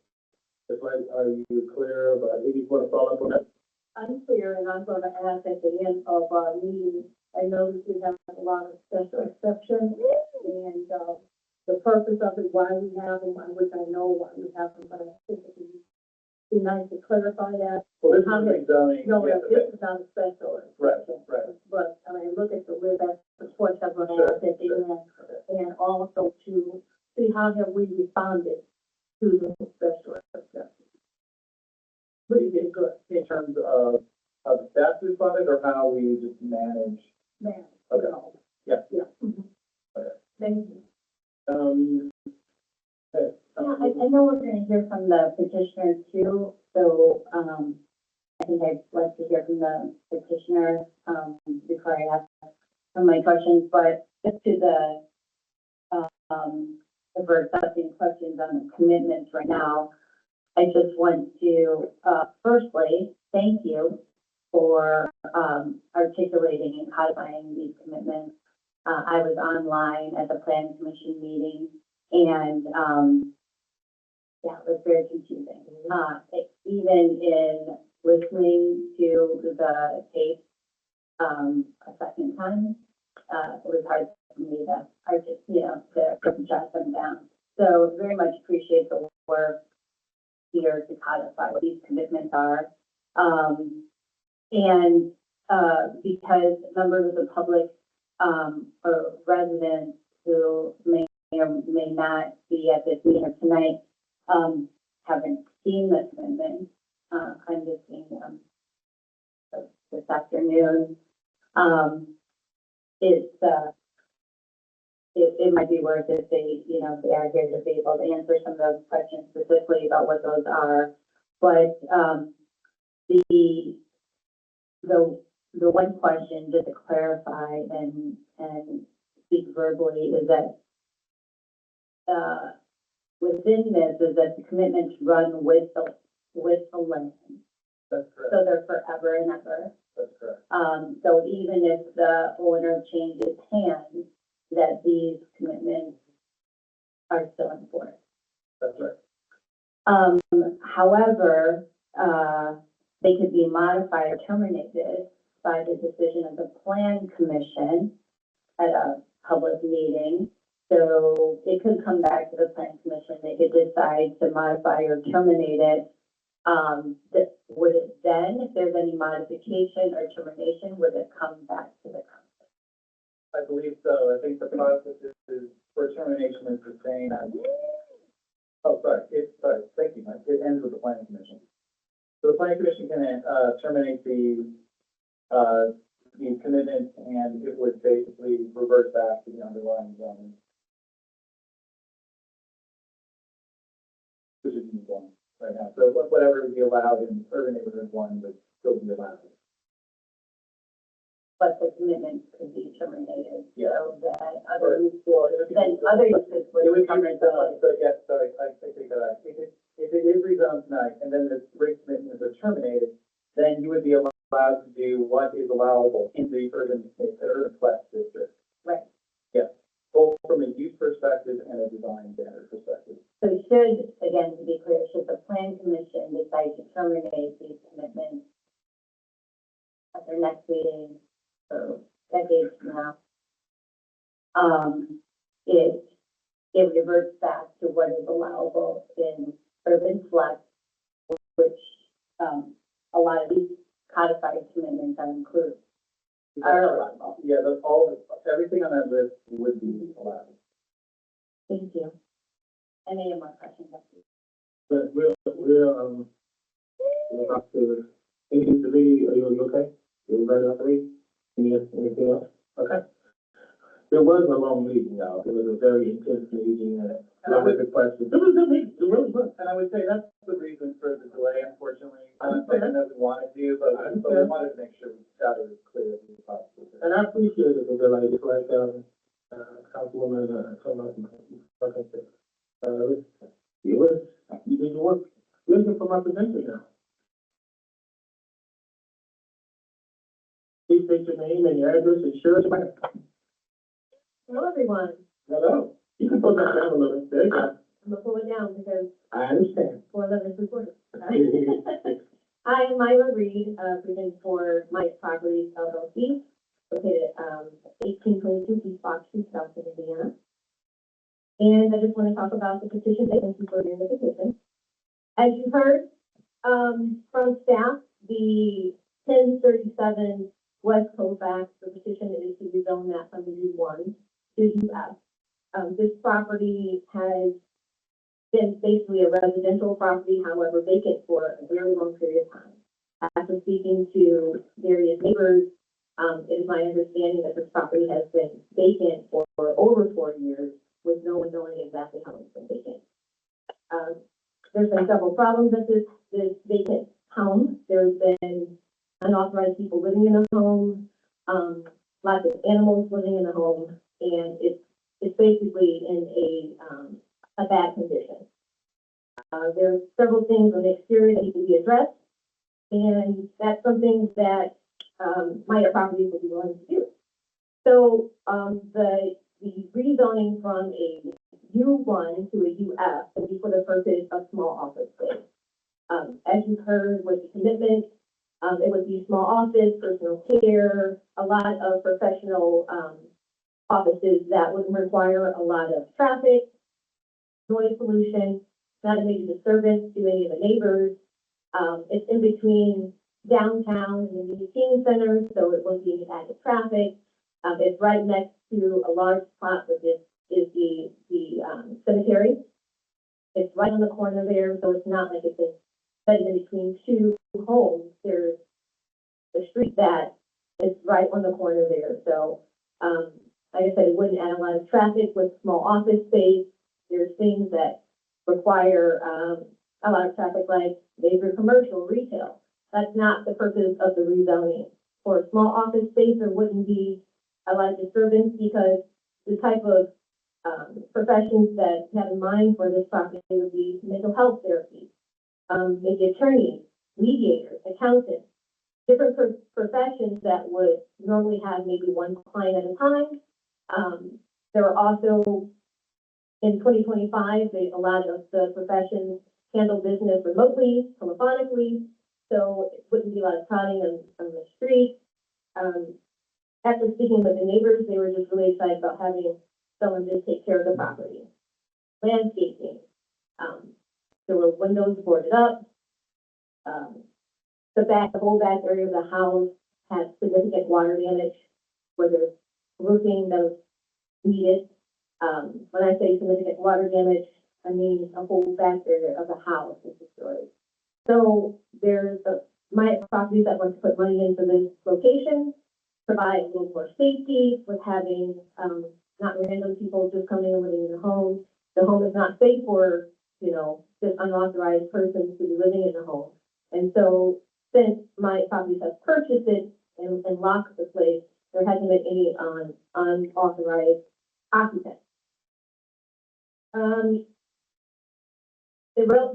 Are you clear about, if you want to follow up on that? I'm clear, and I'm gonna ask at the end of our meeting, I noticed we have a lot of special exceptions, and, the purpose of it, why we have them, which I know why we have them, but I think it would be nice to clarify that. Well, this is zoning. No, yeah, this is not a special Right, exception. right. But, I mean, look at the list, that's the point I'm gonna ask at the end, and also to see how have we responded to the special exception. Pretty good in terms of staff responded or how we just manage. Man. Okay. Yeah. Yeah. Mhm. Okay. Thank you. Okay. I know we're gonna hear from the petitioner too, so, I think I'd like to hear from the petitioner, before I ask some of my questions, but just to the, if we're accepting questions on the commitments right now, I just want to, firstly, thank you for, articulating and codifying these commitments. I was online at the Plan Commission meeting, and, yeah, it was very confusing. Even in listening to the tape, a second time, it was hard for me to, to jot them down. So very much appreciate the work here to codify what these commitments are. Because members of the public, or residents who may or may not be at this meeting tonight, haven't seen the commitment. I'm just seeing them this afternoon. It might be worth it if they, if they are here to be able to answer some of those questions specifically about what those are. But, the one question, just to clarify and speak verbally, is that, within this is that the commitments run with the land. That's correct. So they're forever and ever. That's correct. So even if the owner changes hands, that these commitments are still in force. That's right. However, they could be modified or terminated by the decision of the Plan Commission at a public meeting. So it could come back to the Plan Commission. They could decide to modify or terminate it. Would it then, if there's any modification or termination, would it come back to the council? I believe so. I think the process is for termination is the same as, sorry, thank you, Mike. It ends with the planning commission. So the planning commission can, terminate the commitment, and it would basically revert back to the underlying zoning. Which is one right now. So whatever would be allowed in urban neighborhood one would still be allowed. but the commitment could be terminated, Yeah. so that other, Well, it would be- then other uses It would would be come into rezoned, play. so yes, sorry, I take that back. If it is rezoned tonight, and then the rate commitments are terminated, then you would be allowed to do what is allowable in the urban flex district. Right. Yes, both from a use perspective and a design standard perspective. So should, again, to be clear, should the plan commission decide to terminate these commitments at their next meeting, or decades from now, it reverts back to what is allowable in urban flex, which, a lot of these codified commitments are included, are allowable. Yeah, everything on that list would be allowed. Thank you. Any more questions? But we're about to, anything to read, are you okay? You ready to read? Anything else? Okay. It was a long meeting, y'all. It was a very intense meeting, and a lot of good questions. It was a good meeting, it really was. And I would say that's the reason for the delay, unfortunately. I Not something that we wanted to do, but we wanted to make sure we got it as clear as possible. And I appreciate it, because like, it's like, Councilwoman, it was, you did your work. Listen for my presenter now. Please state your name and your address and share it. Hello, everyone. Hello. You can put that down a little bit. There you go. I'm gonna pull it down because I understand. 411 is important. I am Myra Reed, presenting for My Properties LLC, located at 1822 East Fox Street, South Bend, Indiana. And I just want to talk about the petition. Thank you for reading the petition. As you heard from staff, the 1037 West Colfax, the petition is to rezone that from U1 to UF. This property has been basically a residential property, however vacant for a very long period of time. After speaking to various neighbors, it is my understanding that this property has been vacant for over 4 years with no one knowing exactly how it's been vacant. There's been several problems at this vacant home. There's been unauthorized people living in the home, lots of animals living in the home, and it's basically in a bad condition. There's several things on the exterior that need to be addressed, and that's something that Maya Properties will be willing to do. So the rezoning from a U1 to a UF will be for the purpose of small office space. As you heard with the commitment, it would be small office, personal care, a lot of professional offices that would require a lot of traffic, noise pollution, not a major disturbance to any of the neighbors. It's in between downtown and the teen center, so it won't be any added traffic. It's right next to a large plot, which is the cemetery. It's right on the corner there, so it's not like it's set in between two homes. There's the street that is right on the corner there. So, like I said, it wouldn't add a lot of traffic with small office space. There's things that require a lot of traffic, like major commercial, retail. That's not the purpose of the rezoning. For a small office space, there wouldn't be a lot of disturbance because the type of professions that you have in mind for this property would be mental health therapy, maybe attorneys, mediators, accountants, different professions that would normally have maybe one client at a time. There are also, in 2025, a lot of the professions handle business remotely, telephonically, so it wouldn't be a lot of crowding on the street. After speaking with the neighbors, they were just really excited about having someone just take care of the property. Landscaping, there were windows boarded up. The whole back area of the house had significant water damage, where there's roofing that was needed. When I say significant water damage, I mean a whole back area of the house is destroyed. So there's my properties that want to put money into this location, provide a little more safety with having not random people just coming and living in the home. The home is not safe for, just unauthorized persons to be living in the home. And so since my properties have purchased it and locked the place, there hasn't been any, unauthorized occupants.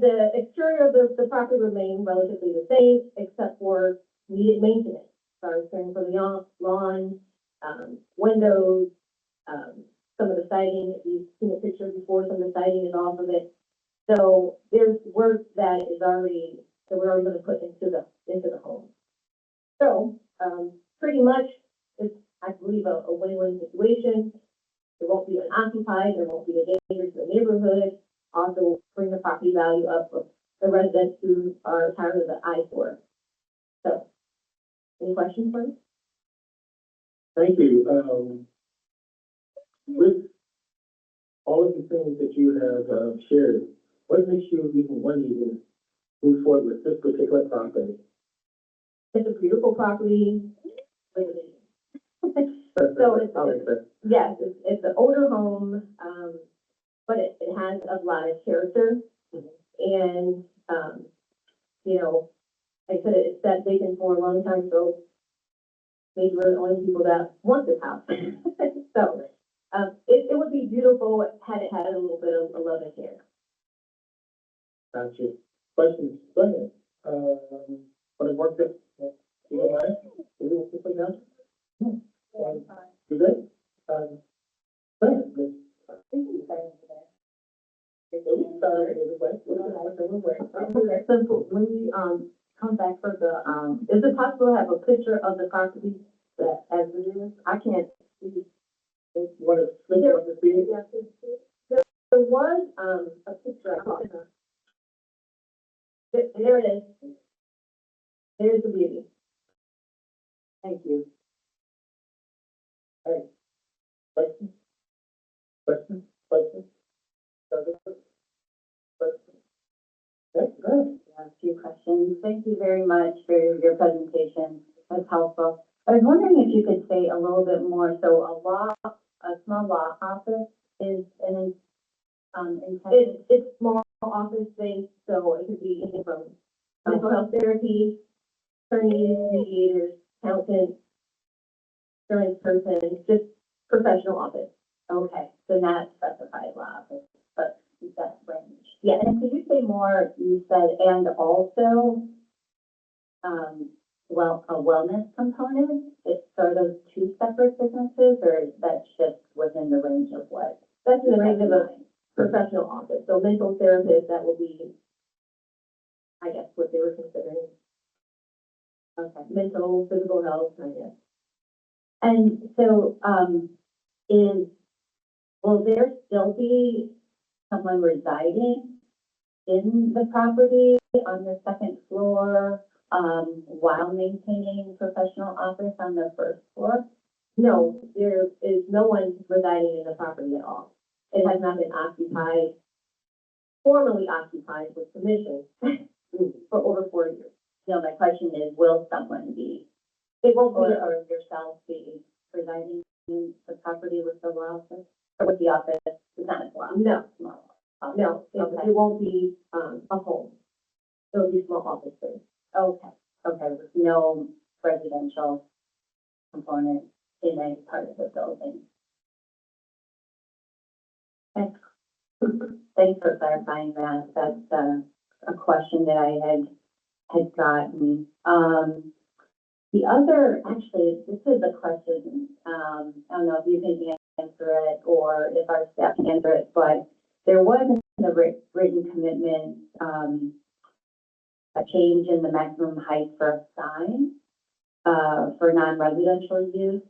The exterior of the property remained relatively the same, except for needed maintenance. Sorry, caring for the lawn, windows, some of the siding, if you've seen a picture before, some of the siding is off of it. So there's work that we're already gonna put into the home. So, pretty much, it's, I believe, a win-win situation. It won't be unoccupied, there won't be a danger to the neighborhood, also bring the property value up of the residents who are tired of the eyesore. So, any questions for me? Thank you. With all of the things that you have shared, what makes you even want to even move forward with this particular property? It's a beautiful property. So it's, I'll accept. yes, it's an older home, but it has a lot of character. And, you know, like I said, it's sat vacant for a long time, so maybe we're the only people that want this house. So, it would be beautiful had it had a little bit of love and care. Gotcha. Questions? Go ahead. For the work that, you don't mind? You want to put down? You good? Go ahead. So when you, come back for the, is it possible to have a picture of the property that as it is? I can't see. You want to flip on the screen? There was, a picture, there it is. There's the beauty. Thank you. Questions? Questions? Questions? Questions? Okay, go ahead. I have a few questions. Thank you very much for your presentation. That's helpful. I was wondering if you could say a little bit more. So a small law office is intended. It's small office space, so it could be anything from mental health therapy, attorneys, mediators, accountants, insurance person, just professional office. Okay, so not specified law office, but that range. Yeah. And could you say more? You said, and also, well, a wellness component. Are those two separate businesses, or that's just within the range of what? That's in the range of a professional office, so mental therapist, that will be, I guess, what they were considering. Okay. Mental, physical health, I guess. And so, will there still be someone residing in the property on the second floor, while maintaining professional office on the first floor? No, there is no one residing in the property at all. It has not been occupied, formally occupied with permission for over 4 years. No, my question is, will someone be, It won't be, or yourself be residing in the property with the law office? Or with the office, it's not a law? no, Small office. no, Okay. it won't be, a home. It'll be small office space. Okay, with no residential component in any part of the building. Thanks. Thanks for clarifying that. That's a question that I had gotten. The other, actually, this is a question, I don't know if you can answer it or if our staff can answer it, but there was in the written commitment, a change in the maximum height for a sign, for non-residential use.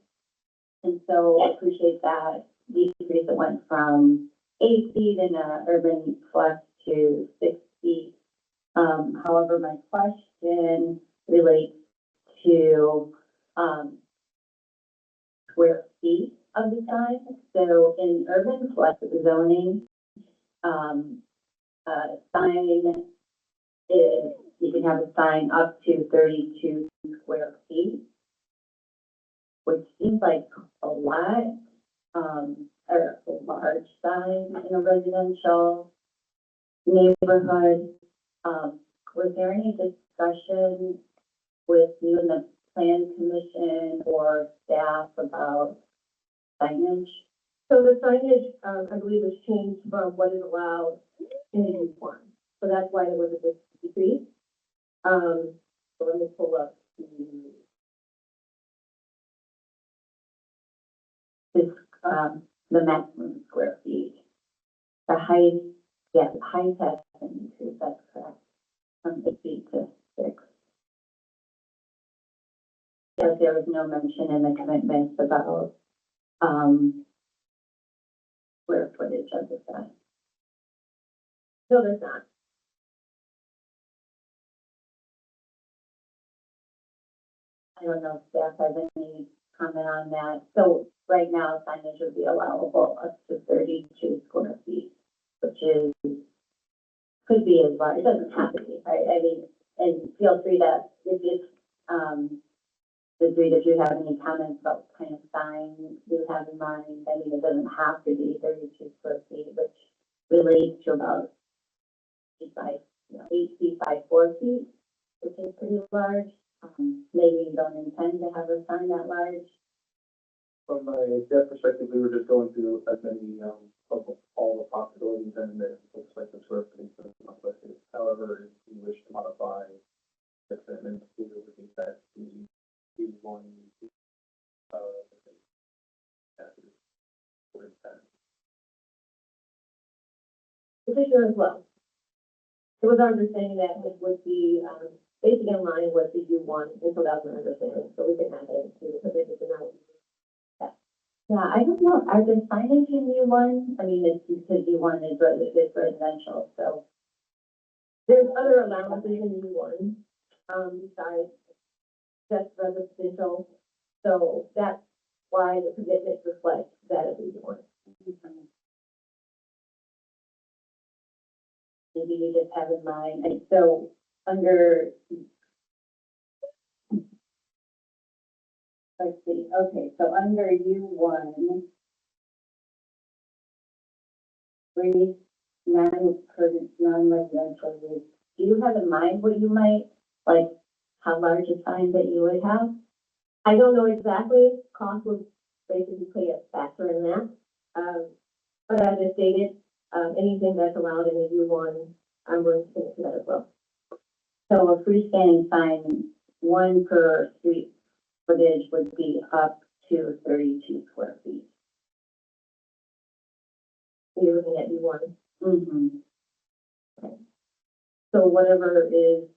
And so I appreciate that decrease. It went from 8 feet in a urban flex to 6 feet. However, my question relates to, square feet of the sign. So in urban flex zoning, sign is, you can have a sign up to 32 square feet, which seems like a lot, or a large sign in a residential neighborhood. Was there any discussion with you and the plan commission or staff about signage? So the signage, I believe, was changed from what is allowed in the U one. So that's why there was a big decrease. So let me pull up This, the maximum square feet. The height, yeah, the height has been increased, that's correct, from 8 feet to 6. But there was no mention in the commitments about, square footage of the sign. no, there's not. I don't know if staff has any comment on that. So right now signage would be allowable up to 32 square feet, which is, could be as large, it doesn't have to be, right? I mean, and feel free to, if you have any comments about what kind of sign you have in mind. I mean, it doesn't have to be 32 square feet, which relates to about 8 by, 8 feet by 4 feet, which is pretty large. Maybe you don't intend to have a sign that large. From a debt perspective, we were just going through as many, of all the possibilities, and it looks like the square footage is not listed. However, if you wish to modify the commitment to reduce that to one, Petitioner as well. It was our understanding that it would be, basically in line with the U one, and so that was my understanding, so we can add that into the petition now. Yeah, I don't know, are the signage in U1? I mean, it's because U1 is residential, so. There's other allowances in U one, besides just residential, so that's why the commitment reflects that of U one. Maybe you just have in mind, and so under, let's see, okay, so under U1, three non-residential use, do you have in mind what you might, like, how large a sign that you would have? I don't know exactly, cost would basically play a factor in that. But as I stated, anything that's allowed in the U one, I'm willing to commit to that as well. So a freestanding sign, one per street footage would be up to 32 square feet. You're looking at U one. Mm-hmm. So whatever is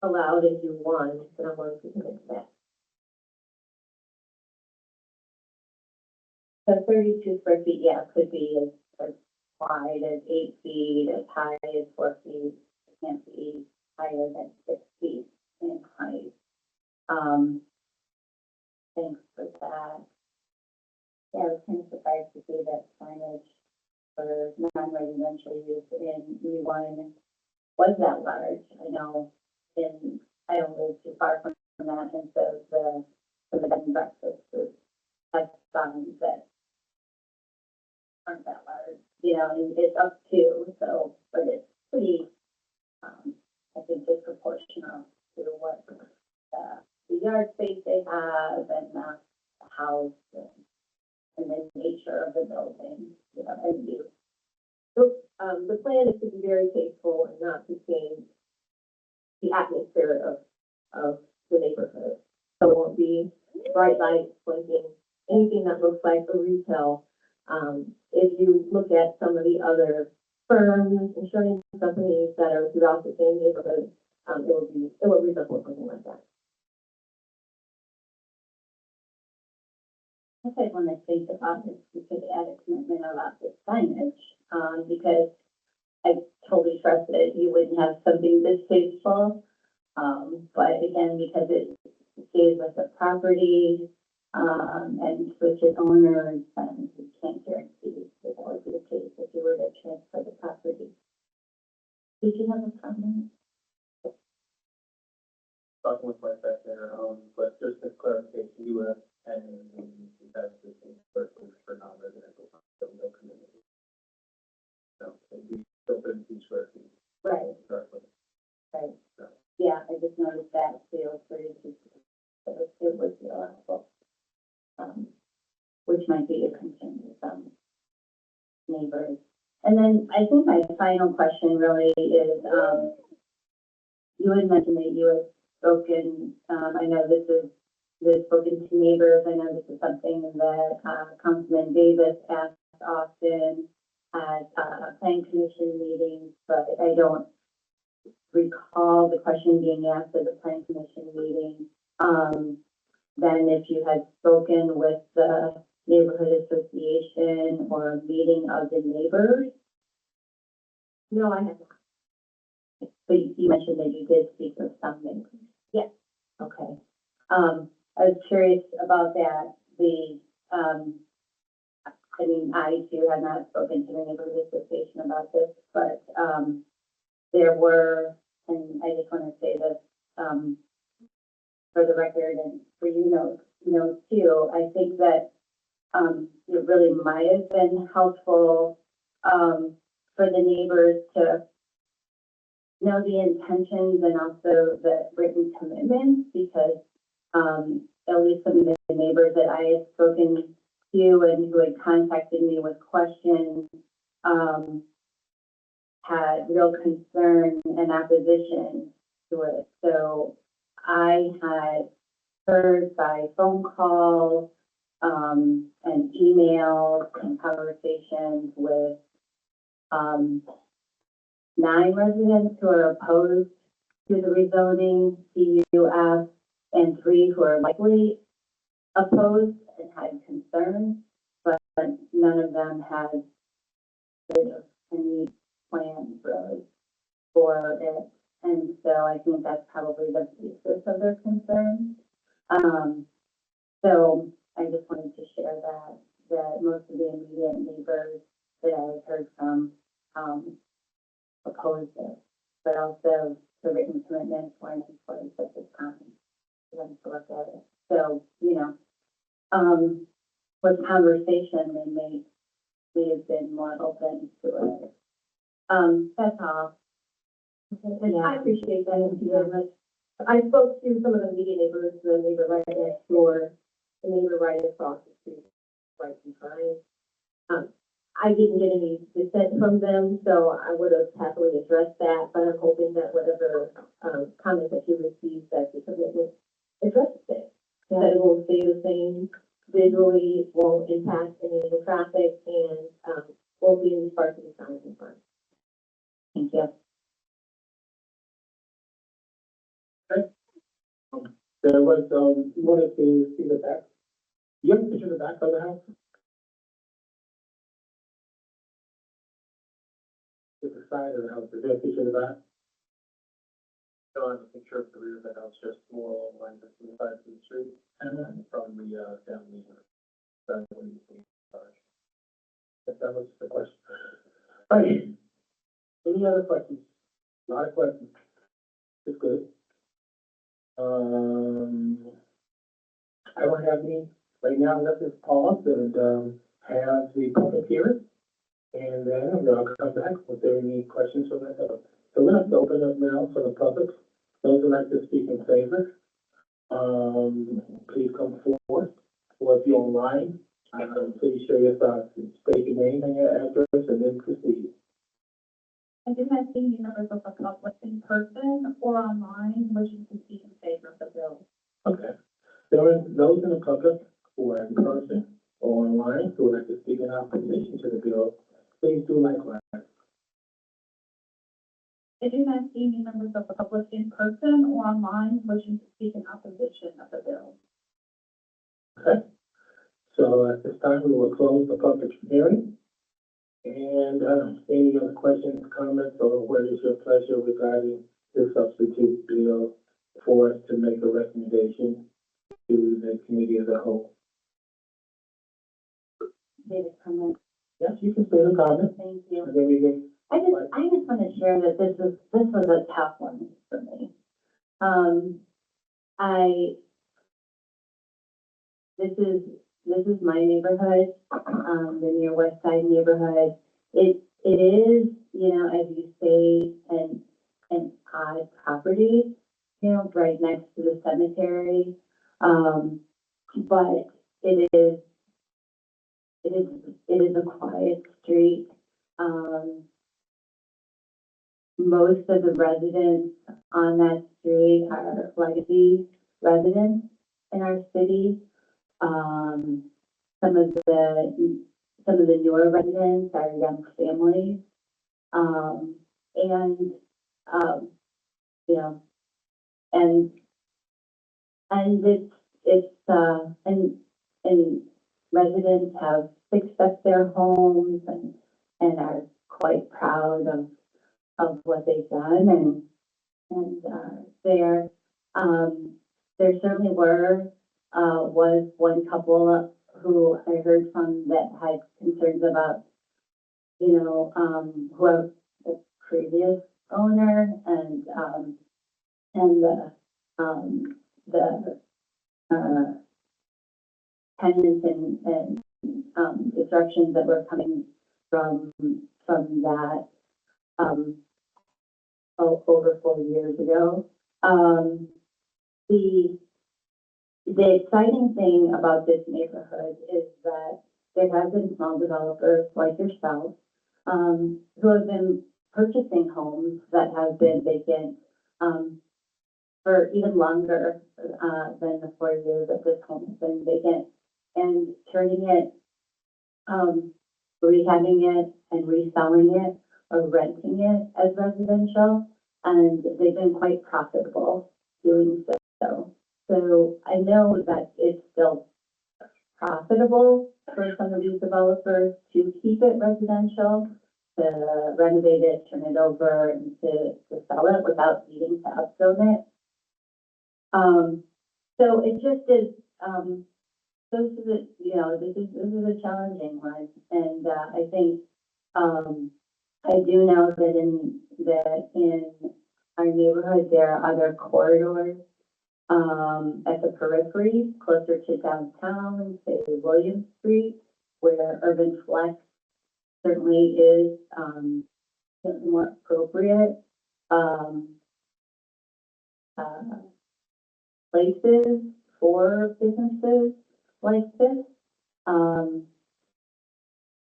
allowed in U one, then I'm willing to commit to that. So 32 square feet, yeah, could be as wide as 8 feet, as high as 4 feet. It can't be higher than 6 feet in height. Thanks for that. Yeah, I was kind of surprised to see that signage for non-residential use in U1 was that large. I know, I don't live too far from that, and so the bed and breakfast has signs that aren't that large, and it's up to, so, but it's pretty, I think disproportional to what, the yard space they have and the house and the nature of the building, and use. So, the plan is to be very tasteful and not to change the atmosphere of the neighborhood. So it won't be bright lights blinking, anything that looks like a retail. If you look at some of the other firms, insurance companies that are throughout the same neighborhood, it will resemble something like that. I think when I think about this, we could add a commitment about the signage, because I totally trust that you wouldn't have something this tasteful. But again, because it stays with the property, and switches owners, we can't guarantee that that would be the case if you were to transfer the property. Did you have a comment? talking with my staff there, but just a clarification, you and that's the same person for non-residential, so no community. No, it'd be still 32 square feet. Right, Roughly. right. Yeah, I just noticed that too, 32 it would be allowable. Which might be a concern with some neighbors. And then I think my final question really is, you had mentioned that you had spoken, I know you had spoken to neighbors. I know this is something that, Councilman Davis asks often at, planning commission meetings, but I don't recall the question being asked at the planning commission meeting. Then if you had spoken with the neighborhood association or a meeting of the neighbors. No, I have not. But you mentioned that you did speak with some neighbors. Yes. Okay. I was curious about that. I mean, I too have not spoken to the neighborhood association about this, but, there were, and I just want to say this, for the record and for you know too, I think that, it really might have been helpful, for the neighbors to know the intentions and also the written commitments, because, at least some of the neighbors that I had spoken to and who had contacted me with questions, had real concern and opposition to it. So I had heard by phone calls, and emails and conversations with, 9 residents who are opposed to the rezoning CUF and 3 who are likely opposed and had concerns, but none of them had any plans really for it. And so I think that's probably the basis of their concerns. So I just wanted to share that most of the immediate neighbors that I heard from, opposed it, but also the written commitments weren't in place at this time for them to look at it. So, with conversation, they may have been more open to it. That's all. And I appreciate that, thank you very much. I spoke to some of the immediate neighbors, the neighbor right next door, the neighbor right across the street, right behind. I didn't get any dissent from them, so I would have happily addressed that, but I'm hoping that whatever, comments that you received, that the commitment addresses it. That it will stay the same visually, won't impact any of the traffic, and, won't be any sparking signs in front. Thank you. There was, you wanted to see the back? You have a picture of the back of the house? It's the side of the house, is there a picture of the back? Don't have a picture of the rear of the house, just more along the lines of the side of the street, and then from the, down the, that's when you see, If that was the question. All right. Any other questions? A lot of questions. It's good. I don't have any right now. Let's just pause and, have the public hearing. And then I'll come back if there are any questions from that. So we're going to open up now for the public. Those who like to speak in favor, please come forward. Or if you're online, please share your thoughts. State your name and your address and then proceed. I do not see any members of the public in person or online wishing to speak in favor of the bill. Okay. There are those in the public who are in person or online who would like to speak in opposition to the bill. Please do likewise. I do not see any members of the public in person or online wishing to speak in opposition of the bill. Okay. So at this time, we will close the public hearing. And, any other questions, comments, or what is your pleasure regarding the substitute bill for us to make a recommendation to the committee as a whole? David, comment. Yes, you can say the comment, Thank you. and then we can, I just want to share that this was a tough one for me. This is my neighborhood, the near West Side neighborhood. It is, as you say, an odd property, right next to the cemetery. But it is a quiet street. Most of the residents on that street are legacy residents in our city. Some of the newer residents are young families. And, you know, and and residents have fixed up their homes and are quite proud of what they've done and there certainly was one couple who I heard from that had concerns about, who are the previous owner and the tenants and disruptions that were coming from that, over 4 years ago. The exciting thing about this neighborhood is that there have been small developers like yourself, who have been purchasing homes that have been vacant, for even longer, than the 4 years that this home has been vacant, and turning it, rehabbing it and reselling it or renting it as residential, and they've been quite profitable doing so. So I know that it's still profitable for some of these developers to keep it residential, to renovate it, turn it over, and to sell it without needing to upzone it. So it just is, this is a challenging one, and I think I do know that in our neighborhood there are other corridors at the periphery, closer to downtown, say William Street, where urban flex certainly is more appropriate places for businesses like this.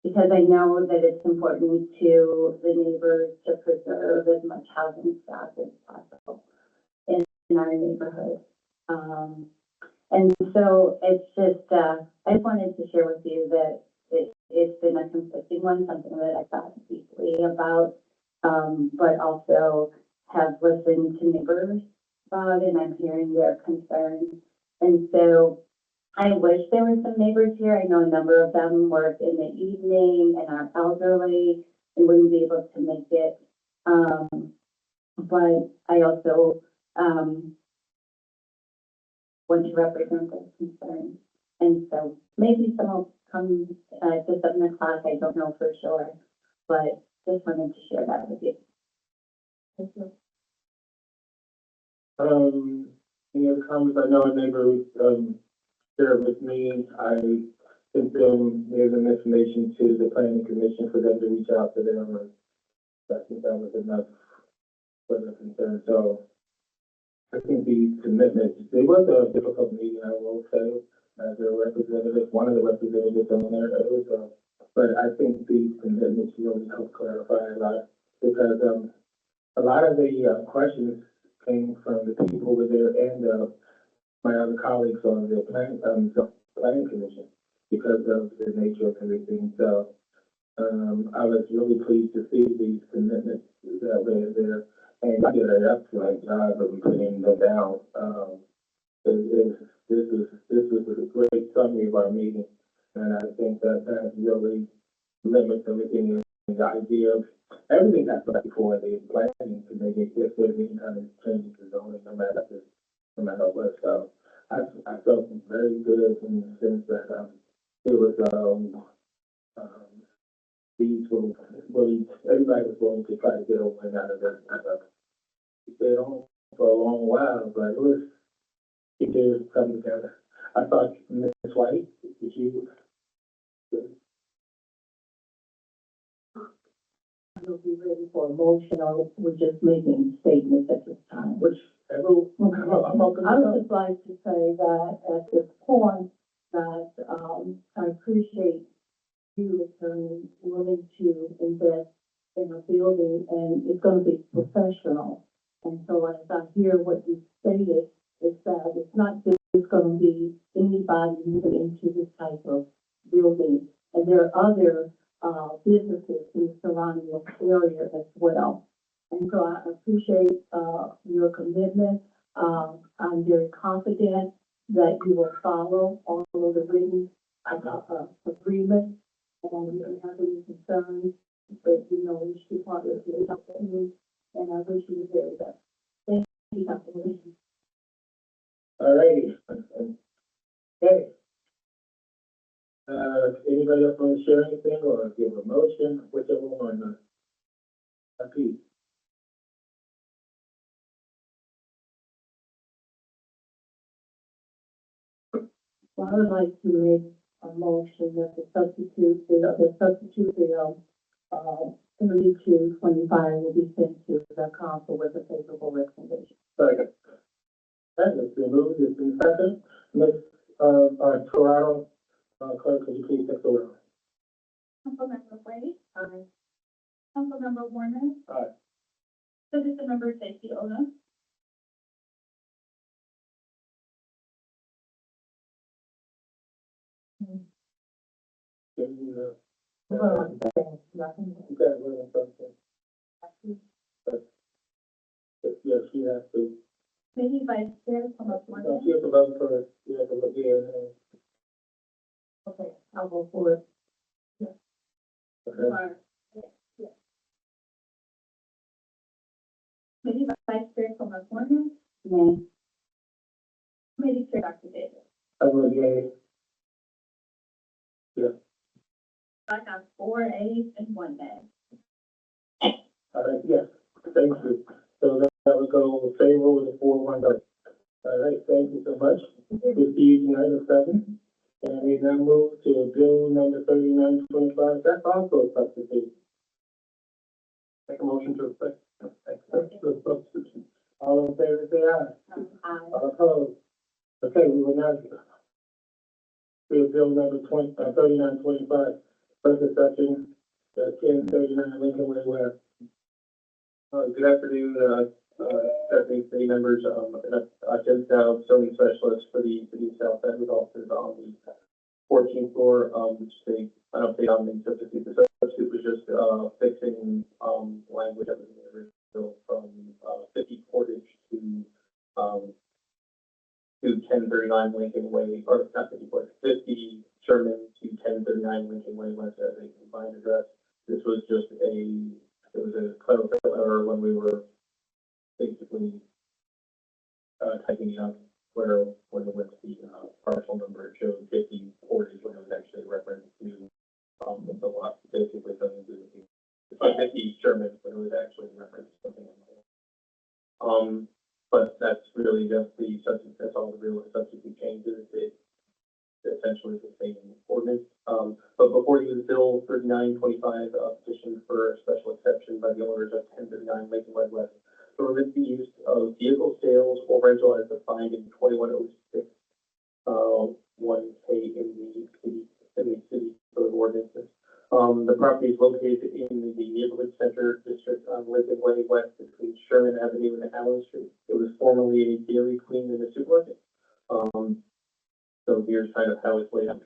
Because I know that it's important to the neighbors to preserve as much housing stock as possible in our neighborhood. And so it's just, I just wanted to share with you that it's been a conflicting one, something that I thought deeply about, but also have listened to neighbors about, and I'm hearing their concerns. And so I wish there were some neighbors here. I know a number of them work in the evening and are elderly and wouldn't be able to make it. But I also want to represent those concerns. And so maybe some will come to 7 o'clock. I don't know for sure, but just wanted to share that with you. Thank you. Any other comments? I know a neighbor, shared with me. I sent them, gave them information to the planning commission for them to reach out to them, and I think that was enough for the concern. So I think these commitments, it was a difficult meeting, I will say, as a representative, one of the representatives on there, but I think these commitments really help clarify a lot, because a lot of the questions came from the people over there and my other colleagues on the planning commission because of the nature of everything. So I was really pleased to see these commitments that were there, and you did an excellent job of putting them down. This was a great summary of our meeting, and I think that really limits everything in the idea of everything that's right before the planning committee, if there's any kind of changes to zoning, no matter what. So I felt very good in the sense that it was these were really, everybody was willing to try to get a win out of this. It stayed on for a long while, but it did come together. I thought Ms. White, did you? We'll be ready for a motion, or we're just making statements at this time, which Everyone, I'm open to I would that. just like to say that at this point, that, I appreciate you, attorney, willing to invest in a building, and it's gonna be professional. And so as I hear what you stated, is that it's not just gonna be anybody moving into this type of building. And there are other, businesses in the surrounding area as well. And so I appreciate, your commitment. I'm very confident that you will follow all of the written, agreements. And if you have any concerns, but you know, each department is help you, and I wish you the very best. Thank you, Dr. Williams. All righty. Okay. Anybody else want to share anything or give a motion, whichever one, Pete? Well, I would like to make a motion that the substitute bill, 3225 will be sent to the council with a favorable recommendation. Second. That has been moved, it's been second. Ms. Toronto, clerk, could you please take the roll? Councilmember Wade? Aye. Councilmember Warner? Aye. Citizenmember Stacy Oda? Well, nothing. Okay, well, something. Yeah, she has to. Maybe Vice Chair Thomas No, she has to vote first. You have to look here. Okay, I'll go for it. Okay. Maybe Vice Chair Thomas Warner? Nay. Maybe Chair Dr. Davis? I vote yea. I have 4 A's and 1 nay. All right, yes, thank you. So that would go favorable with a 4-1 vote. All right, thank you so much. We'll see you tonight at 7. And we now move to bill number 3925. That's also a substitute. Make a motion to accept the substitute. All in favor, say aye. Aye. All opposed? Okay, we will now do bill number 3925. First section, 1039 Lincoln Way West. Good afternoon, city members. Jim Dow, zoning specialist for the city of South Bend, with offices on the 14th floor. Just an update on the substitute. The substitute was just fixing language that was in the original from 50 Portage to 1039 Lincoln Way, or not 50 Portage, 50 Sherman to 1039 Lincoln Way West as a combined address. This was just it was a clerical error when we were basically typing it up where when it went to the partial number, it showed 50 Portage when it was actually referenced to the lot, basically something to do with it's like 50 Sherman when it was actually referenced to something else. But that's really just the substitute, that's all the real substitute changes. It essentially is the same ordinance. But before you, Bill 3925, petition for a special exception by the owners of 1039 Lincoln Way West to permit the use of vehicle sales or rental as defined in 2106, 1K in the city code ordinances. The property is located in the neighborhood center district on Lincoln Way West between Sherman Avenue and Allen Street. It was formerly a Dairy Queen and a supermarket. So here's kind of how it's laid out.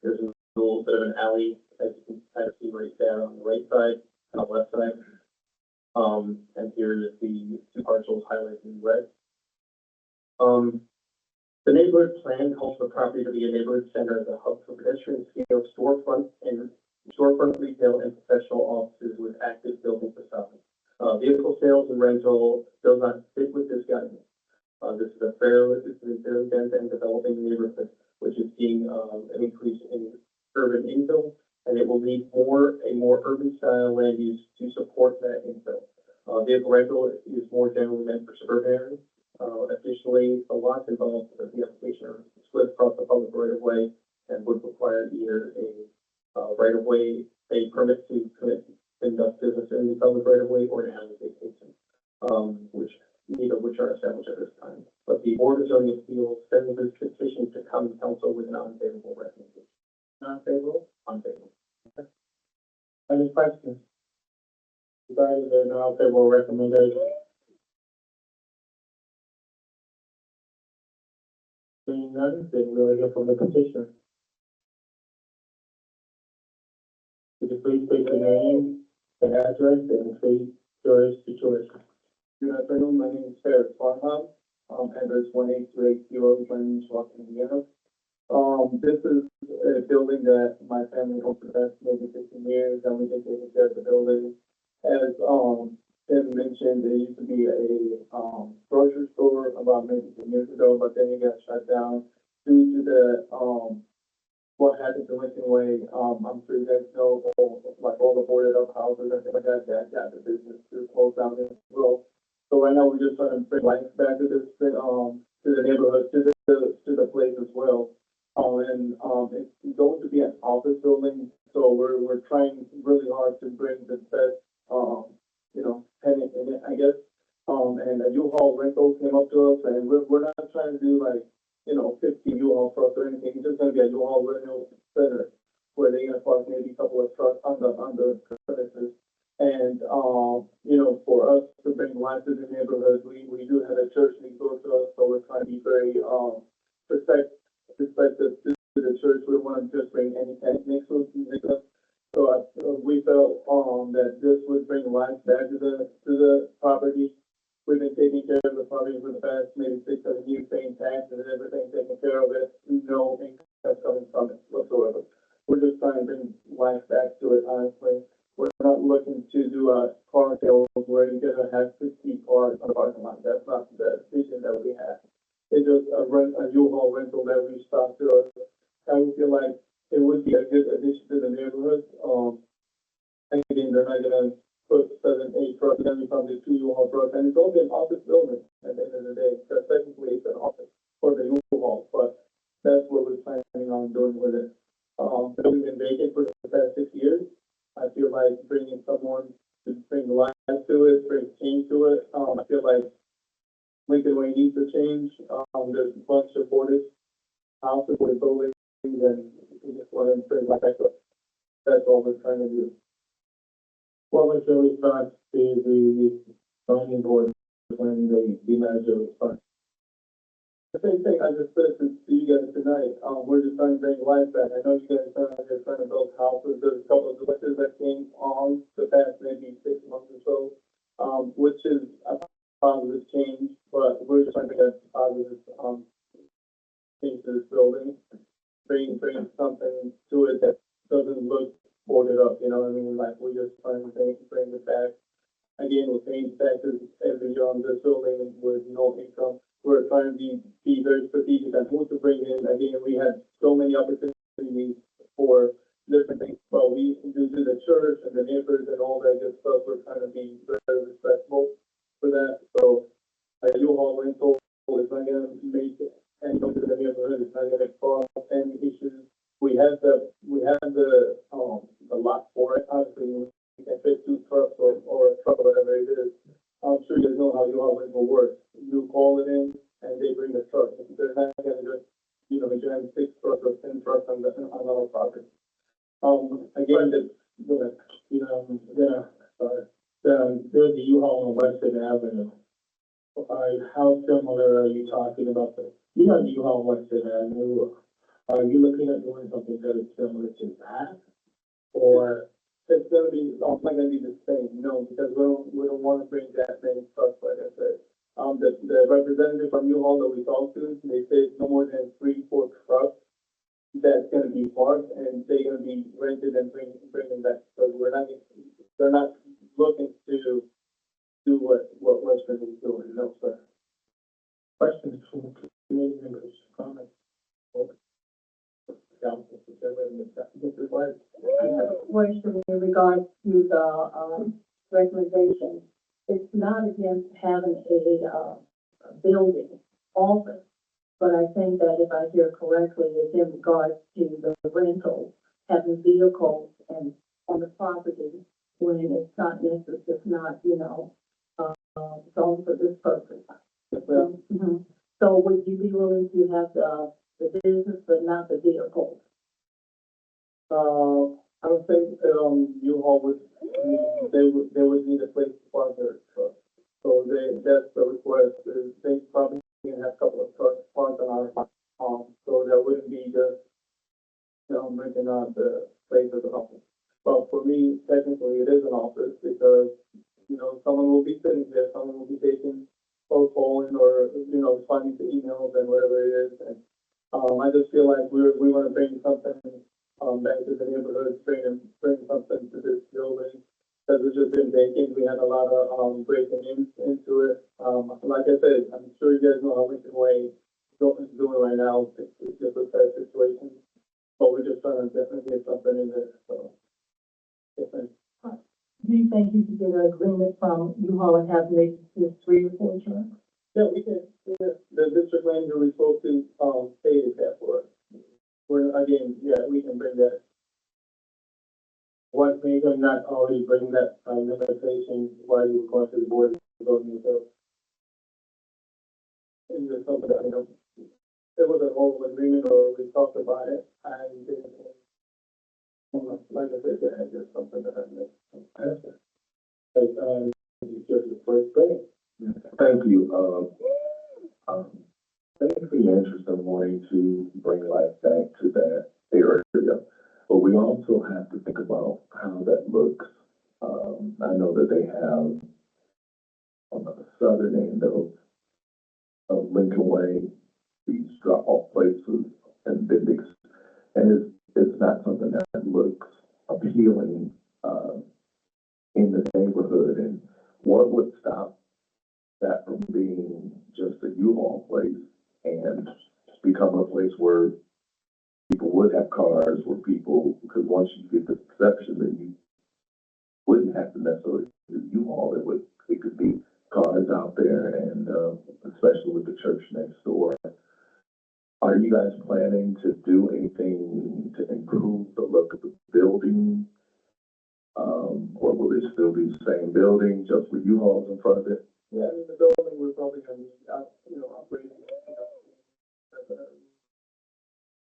There's a little bit of an alley, as you can kind of see right there on the right side, and the left side. And here is the two parcels highlighted in red. The neighborhood plan calls for the property to be a neighborhood center as a hub for pedestrian scale storefront retail and professional offices with active building facades. Vehicle sales and rental does not fit with this guidance. This is a fairly dense and developing neighborhood, which is seeing an increase in urban infill, and it will need a more urban style land use to support that infill. Vehicle rental is more generally meant for suburban areas. Additionally, the lots involved with the application are split across the public right of way and would require either a right of way, a permit to conduct business in the public right of way, or an alley vacation, which neither which are are established at this time. But the Board of Zoning Appeals sends this petition to common council with an unfavorable recommendation. Non-favorable? Unfavorable. Any questions? Regarding the non-favorable recommendation? Seeing none, then we'll hear from the petitioner. Could you please state your name, and address, and state your situation? Good afternoon, my name is Ferris Farnham, address 18280 Glen Rock, Indiana. This is a building that my family owns for the past maybe 15 years, and we've been taking care of the building. As, Tim mentioned, there used to be a, grocery store about maybe 10 years ago, but then it got shut down due to the, what happened to Lincoln Way. I'm sure you guys know, like all the boarded up houses and things like that, that got the business to close down as well. So right now, we're just trying to bring life back to this, to the neighborhood, to the place as well. It's going to be an office building, so we're trying really hard to bring the best, tenant in it, I guess. And a U-Haul rental came up to us, and we're not trying to do like, 50 U-Haul trucks or anything. It's just gonna be a U-Haul rental center where they're gonna park maybe a couple of trucks on the premises. And, for us to bring life to the neighborhood, we do have a church next door to us, so we're trying to be very, respectful to the church. We don't want to just bring any tenant next to us. So we felt, that this would bring life back to the property. We've been taking care of the property for the past maybe 6-7 years, paying taxes and everything, taking care of it, no income coming from it whatsoever. We're just trying to bring life back to it, honestly. We're not looking to do a car sales where you're gonna have 50 cars on the parking lot. That's not the vision that we have. It's just a U-Haul rental that we stopped to us. And we feel like it would be a good addition to the neighborhood. Again, they're not gonna put 7-8 trucks, then we probably 2 U-Haul trucks, and it's only an office building at the end of the day, because technically it's an office for the U-Haul, but that's what we're planning on doing with it. The building's been vacant for the past 6 years. I feel like bringing someone to bring life to it, bring change to it. I feel like Lincoln Way needs to change. There's a bunch of boarded houses, boarded buildings, and we just want to bring life back to it. That's all we're trying to do. What was your response to the zoning board when they denied your response? The same thing I just said to you guys tonight. We're just trying to bring life back. I know you guys are trying to build houses. There's a couple of glitches that came on the past maybe 6 months or so, which is a positive change, but we're just trying to get positive, change to this building. Bring something to it that doesn't look boarded up, you know what I mean? Like, we're just trying to bring it back. Again, we're paying taxes every year on this building with no income. We're trying to be very strategic on who to bring in. Again, we had so many opportunities for different things, but we, due to the church and the neighbors and all that good stuff, we're trying to be very respectful for that. So, a U-Haul rental is not gonna make any difference to the neighborhood. It's not gonna cause any issues. We have the lot for it. Obviously, we can fit 2 trucks or a truck or whatever it is. I'm sure you guys know how U-Haul rental works. You call it in and they bring the truck. They're not gonna just, jam 6 trucks or 10 trucks on our property. Again, there's the U-Haul on Western Avenue. How similar are you talking about the U-Haul on Western Avenue? Are you looking at doing something very similar to that? Or it's not gonna be the same, no, because we don't wanna bring that many trucks, like I said. The representative from U-Haul that we talked to, they said no more than 3-4 trucks that's gonna be parked, and they're gonna be rented and bringing back. So they're not looking to do what Western is doing, no, sir. Questions from community members, comments? Council, Mr. White? I have a question in regards to the, recommendation. It's not against having a building office, but I think that if I hear correctly, it's in regards to the rental, having vehicles and on the property when it's not necessary, it's not, zoned for this purpose. Yes, Mhm. So would you be willing to have the business but not the vehicle? I would think, U-Haul would, they would need a place to park their truck. So that's the request, is they probably can have a couple of trucks parked on our, so that wouldn't be just, renting out the place as an office. But for me, technically, it is an office because, someone will be sitting there, someone will be taking, or calling, or, responding to emails and whatever it is. And, I just feel like we want to bring something, back to the neighborhood, bring something to this building. Because it's just been vacant, we had a lot of, breaking into it. Like I said, I'm sure you guys know how Lincoln Way is doing right now, it's just a sad situation. But we're just trying to definitely get something in there, so. Different. Do you think you could get an agreement from U-Haul and have maybe just 3 or 4 trucks? Yeah, we can, yeah, the district manager was supposed to, state that for us. Again, yeah, we can bring that. What made them not already bring that, limitation while you were going to the board of zoning yourself? Is there something that, it was an oral agreement or we talked about it, and didn't. Like I said, yeah, just something that I missed. But, it's just the first grade. Thank you. Thank you for your interest in wanting to bring life back to that area. But we also have to think about how that looks. I know that they have on the southern end of Lincoln Way, these drop-off places and Bendix, and it's not something that looks appealing, in the neighborhood. And what would stop that from being just a U-Haul place and become a place where people would have cars, where people, because once you get the perception that you wouldn't have to necessarily do U-Haul, it could be cars out there, and especially with the church next door. Are you guys planning to do anything to improve the look of the building? Or will it still be the same building, just with U-Hauls in front of it? Yeah, I mean, the building, we're probably gonna be out, operating,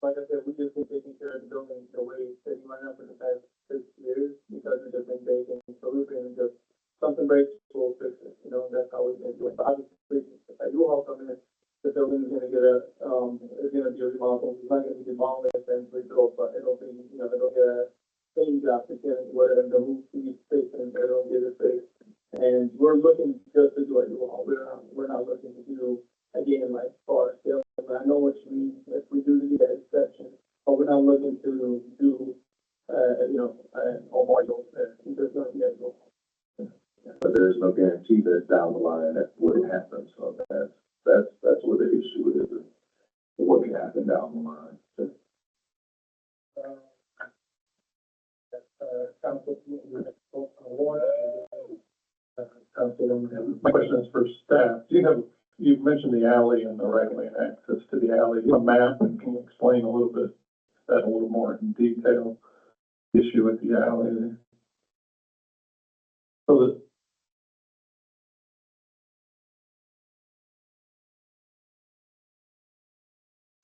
like I said, we just been taking care of the building the way it's sitting right now for the past 6 years, because it's just been vacant, so we're gonna just, something breaks, we'll fix it, that's how we're gonna do it. But obviously, if I do all come in, the building is gonna get it's gonna be remodeled, it's not gonna be demolished and rebuilt, but it'll be, it'll get a change up, it's gonna, whatever, the roof needs fixing, it'll get it fixed. And we're looking just to do a U-Haul. We're not looking to do, again, like far scale. I know what you mean, if we do need that exception, but we're not looking to do, memorial, there's nothing that will. But there's no guarantee that down the line that wouldn't happen. So that's what the issue is. What can happen down the line? My question is for staff. You mentioned the alley and the right lane access to the alley. Do you have a map, and can you explain a little bit, that a little more in detail, issue with the alley there? So that,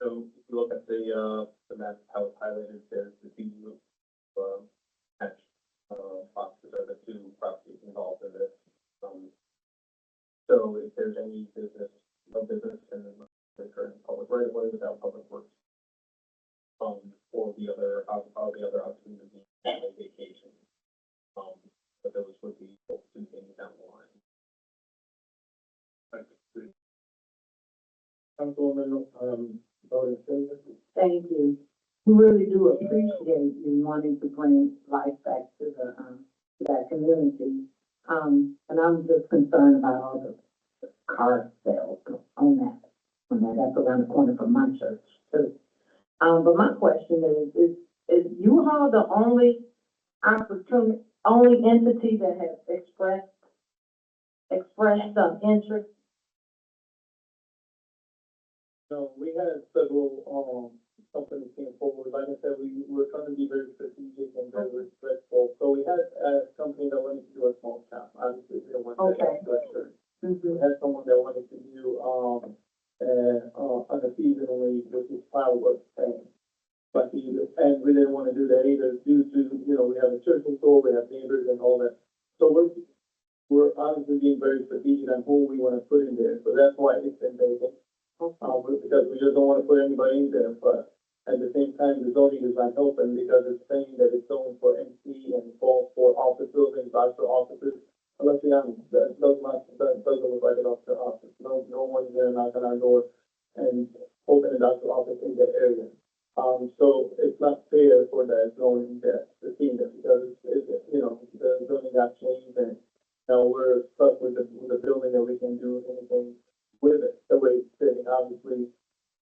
So if you look at the map, how it's highlighted, there's the two, hatch, boxes are the two properties involved in this. So if there's any business, no business in the current public right of way without public works. Or the other, all the other options would be vacation. But those would be two things down the line. Councilwoman, voting favor. Thank you. We really do appreciate you wanting to bring life back to that community. And I'm just concerned about all the car sales on that. That's around the corner from my church too. But my question is U-Haul the only entity that has expressed some interest? No, we had several, companies came forward. Like I said, we were trying to be very strategic and very respectful. So we had a company that wanted to do a small shop. Obviously, we don't want to Okay. do a church. Mm-hmm. We had someone that wanted to do, only, which is plywood frame. But and we didn't wanna do that either due to, you know, we have a church in store, we have neighbors and all that. So we're honestly being very strategic on who we wanna put in there, so that's why it's been vacant. Because we just don't wanna put anybody in there, but at the same time, the zoning is not helping because it's saying that it's zoned for MC and for office buildings, doctor offices. Unless we have, that doesn't look like an officer office, no one's there knocking on our door and open a doctor office in that area. So it's not fair for that zoning that, the team that, because you know, the zoning got changed and now we're stuck with the building that we can do anything with it, the way it's sitting, obviously,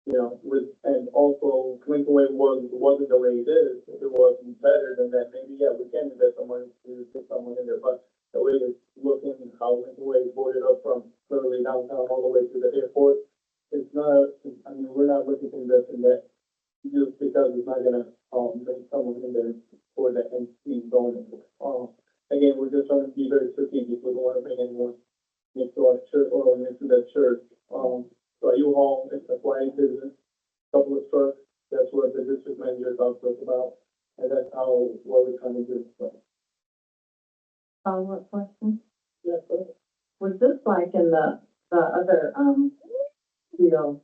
you know, and also Lincoln wasn't the way it is, if it wasn't better than that, maybe, yeah, we can invest some money to put someone in there, but the way it's looking, how Lincoln Way is boarded up from literally downtown all the way to the airport, it's not, I mean, we're not looking to invest in that just because it's not gonna, bring someone in there for the MC zoning. Again, we're just trying to be very strategic, we don't wanna bring anyone next to our church or next to that church. So a U-Haul, it's a quiet business, couple of trucks, that's what the district manager talked to us about, and that's what we're trying to do. So, Follow-up question? yeah, so, Was this like in the other, deal,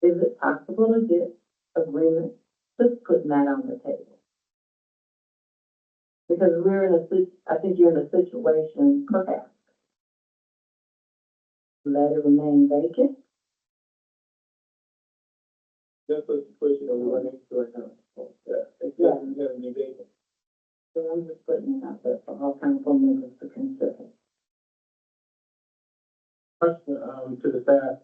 is it possible to get agreement, just putting that on the table? Because we're in I think you're in a situation, perhaps, let it remain vacant. that's the situation that we're running into right now. So, yeah, it's gonna be vacant. So I'm just putting it out there for all council members to consider. Question, to the staff.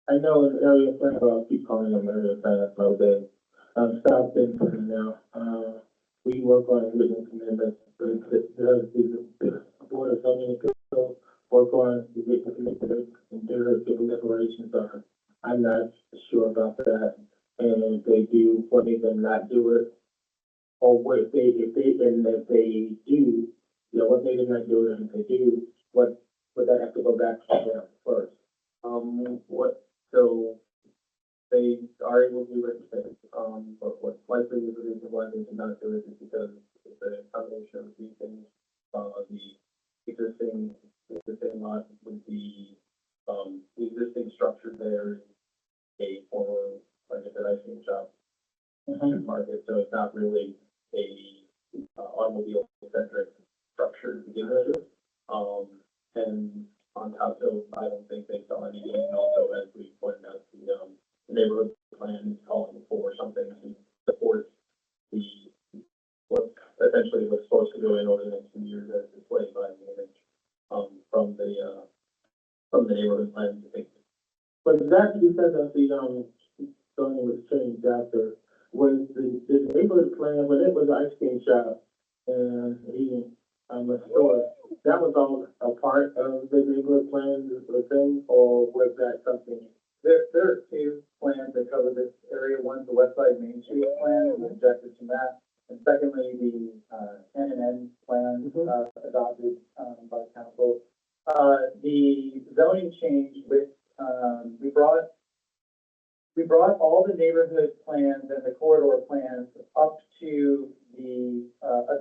I know in area plan, I keep calling them area plan, so that, staff been putting now, we work on written commitments, the board of zoning appeals work on the written commitments, and their deliberations are, I'm not sure about that. And if they do, what make them not do it, or what if they do, you know, what made them not do it, and if they do, what, would that have to go back to them first? So they are able to do it, but what's likely is the reason why they did not do it is because it's a combination of these things. The existing lot with the existing structure there is a former, like I said, ice cream shop market, so it's not really a automobile centric structure to begin with. And on top of, I don't think they saw anything, and also as we pointed out, the neighborhood plan is calling for something to support the, what essentially what's supposed to go in over the next few years as displayed by the image, from the neighborhood plan, I think. But that, you said that the, zoning was changed after, was the neighborhood plan, when it was ice cream shop, and he, a store, that was all a part of the neighborhood plan, the thing, or was that something? There are two plans that cover this area. One's the West Side Main Street plan, we objected to that. And secondly, the, N&N plan, adopted, by council. The zoning change with, we brought all the neighborhood plans and the corridor plans up to the,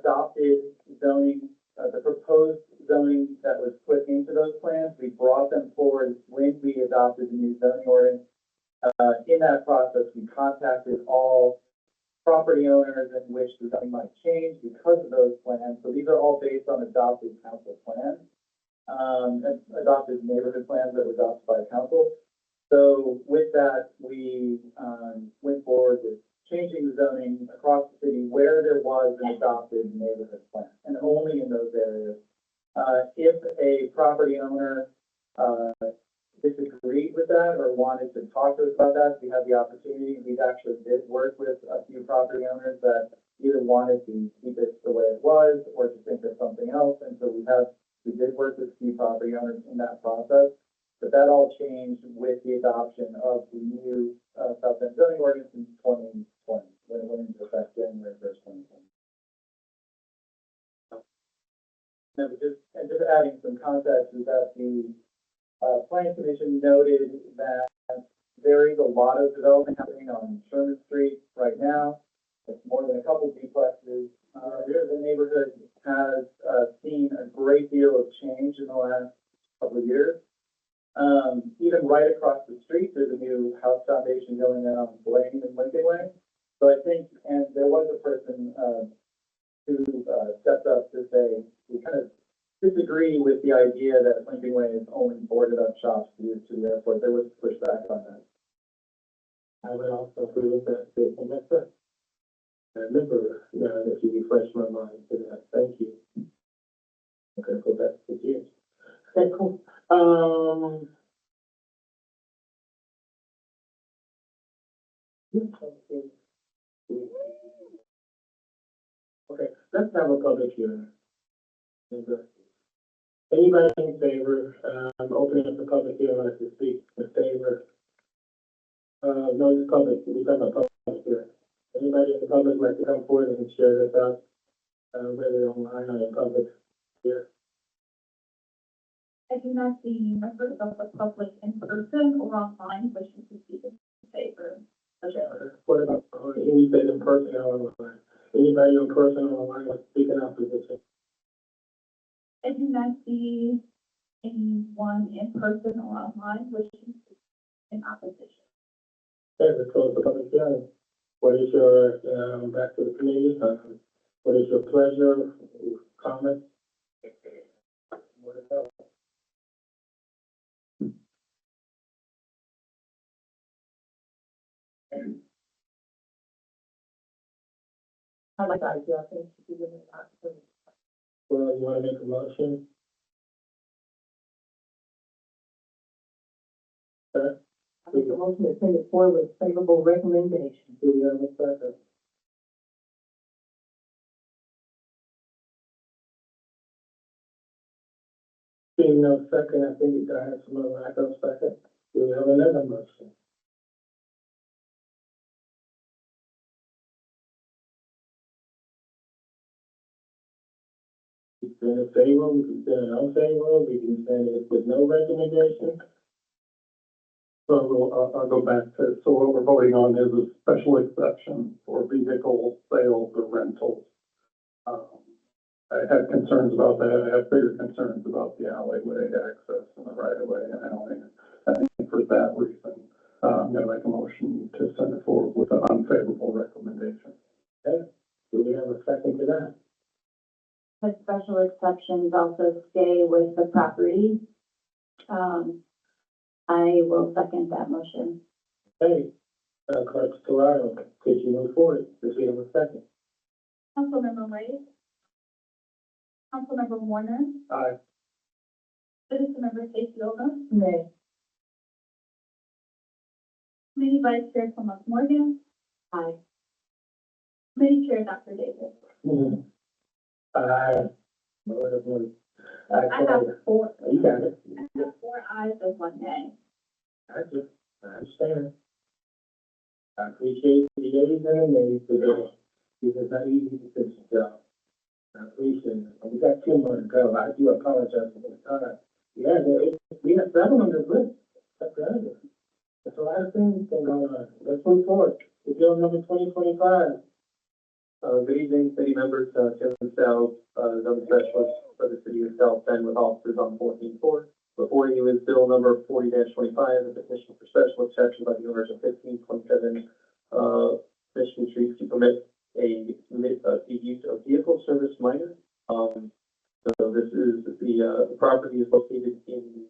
adopted zoning, the proposed zoning that was put into those plans. We brought them forward when we adopted the new zoning ordinance. In that process, we contacted all property owners in which the zoning might change because of those plans. So these are all based on adopted council plans, adopted neighborhood plans that were adopted by council. So with that, we, went forward with changing the zoning across the city where there was an adopted neighborhood plan, and only in those areas. If a property owner, disagreed with that or wanted to talk to us about that, we had the opportunity. We actually did work with a few property owners that either wanted to keep it the way it was or to think of something else. And so we did work with a few property owners in that process. But that all changed with the adoption of the new, South Bend zoning ordinance in 2020, when it went into effect January 1st, 2020. And just adding some context is that the, Planning Commission noted that there is a lot of development happening on Sherman Street right now. It's more than a couple duplexes. The neighborhood has, seen a great deal of change in the last couple of years. Even right across the street, there's a new house foundation going in on Blaine and Lincoln Way. So I think, and there was a person, who, stepped up to say, we kind of disagree with the idea that Lincoln Way is only boarded up shops to the airport. There was pushback on that. I would also agree with that statement, that's it. I remember, if you refresh my mind to that, thank you. Okay, go back to years. Okay, cool. Okay, let's have a public hearing. Anybody in favor, opening up the public hearing, like to speak in favor? No, the public, we talking about public hearing. Anybody in the public like to come forward and share their thoughts, whether online or in public here? I do not see members of the public in person or online wishing to speak in favor. What about, anybody in person or online? Anybody in person or online like speaking out position? I do not see anyone in person or online wishing to speak in opposition. Okay, let's close the public hearing. What is your, back to the committee, what is your pleasure, comments? What is that? I like that idea, I think it should be given an opportunity. Well, you wanna make a motion? Okay, I make a motion to send it forward with favorable recommendation. do we have a second? Seeing no second, I think I have some other lack of second. Do we have another motion? We can send it favorable, we can send it unfavorable, we can send it with no recommendation. So I'll go back to, so what we're voting on is a special exception for vehicle sales or rentals. I had concerns about that. I have bigger concerns about the alleyway access and the right of way and alley. I think for that reason, I'm gonna make a motion to send it forward with an unfavorable recommendation. Okay, do we have a second to that? The special exceptions also stay with the property. I will second that motion. Hey, Clerk Storaro, could you move forward, if we have a second? Councilmember Wade. Councilmember Warner. Aye. Citizenmember Tapiola. Nay. Committee Vice Chair Thomas Morgan. Aye. Committee Chair Dr. Davis. Aye. I have four, You got it. I have 4 ayes and 1 nay. I understand. I appreciate the yeas and the nays today. This is not easy decision, job. I appreciate it. And we got 2 more to go. I do apologize for the time. Yeah, we have 7 on this list. That's good. There's a lot of things going on. Let's move forward. The bill number 2025. Good evening, city members, Tim Stout, zoning specialist for the city of South Bend with officers on 14 floor. Before you is bill number 40-25, a petition for special exception by the owners of 1527, Michigan Street to permit the use of vehicle service minor. So this is, the property is located in the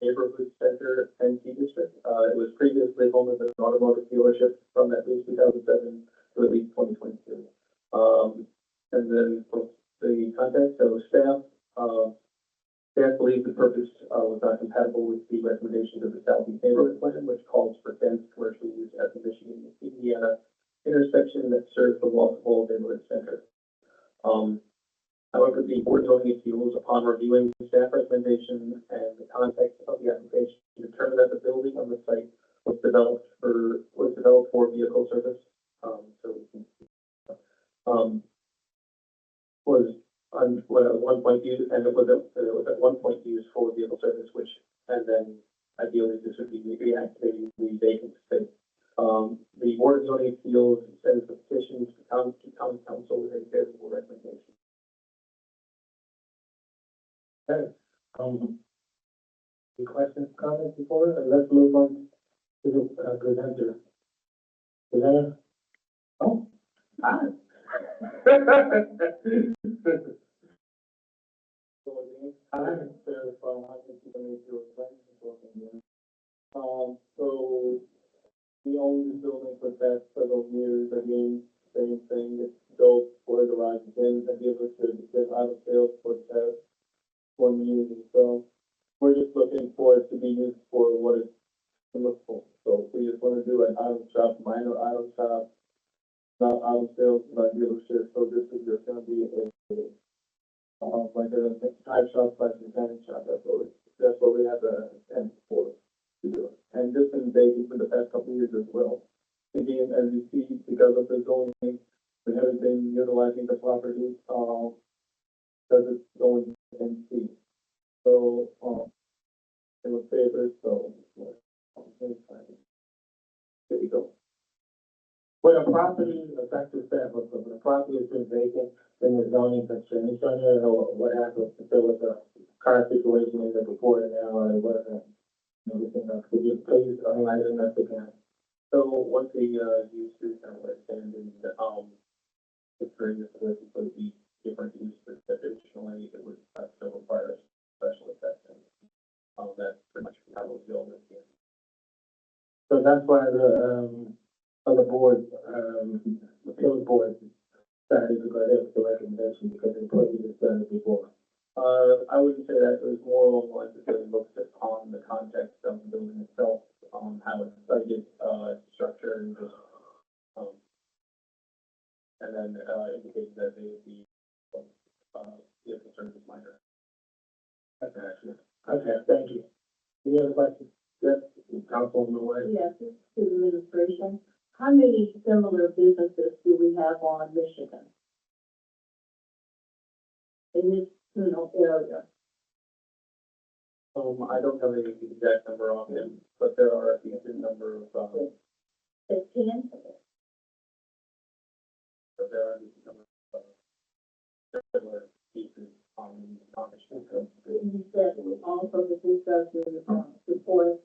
neighborhood center NC district. It was previously home of an automotive dealership from at least 2007 to at least 2022. And then for the context, so staff believes the purpose was not compatible with the recommendations of the Southeast Neighborhood Plan, which calls for dense commercial use at the Michigan Indiana intersection that serves the Walpole neighborhood center. However, the Board of Zoning Appeals, upon reviewing the staff recommendation and the context of the application, determined that the building on the site was developed for vehicle service. Was at one point used, and it was at one point used for vehicle service, which, and then ideally this would be reactivating the vacant space. The Board of Zoning Appeals sends the petition to county council with a favorable recommendation. Okay, any questions, comments before, let's move on to the, presenter. Presenter? Oh, hi. So we own the building for the past several years. Again, same thing, it's built for the garage, then I give it to, it's out of sales for the past 1 year or so. We're just looking for it to be used for what it's look for. So we just want to do an auto shop, minor auto shop, not auto sales, not dealership. So this is just going to be like a tire shop, slash mechanic shop. That's what we have a tent for to do. And this has been vacant for the past couple of years as well. Again, as you see, because of the zoning, we haven't been utilizing the property, because it's going empty. So, it was favored, so, there you go. When a property, effective that, when a property has been vacant, then the zoning has changed on it, or what happens if there was a car situation in the before and now, or whatever, everything else, could you please enlighten us again? So once the, use is kind of extended, it's very difficult to be different use, but additionally, it would still require special assessment. That's pretty much how we'll deal with it. So that's why the board, the appeals board decided to go ahead with the recommendation, because they put this done before. I wouldn't say that, it was more along the lines of really looked upon the context of the building itself, how it's sited, structure, and just, and then, indicated that they would be, the concern is minor. Okay, thank you. Any other questions? Yes, Councilwoman Wade. Yes, this is to the administration. How many similar businesses do we have on Michigan? In this, area? I don't have the exact number on him, but there are a decent number of, 15? but there are a decent number of, similar pieces on the street. You said also that this does support,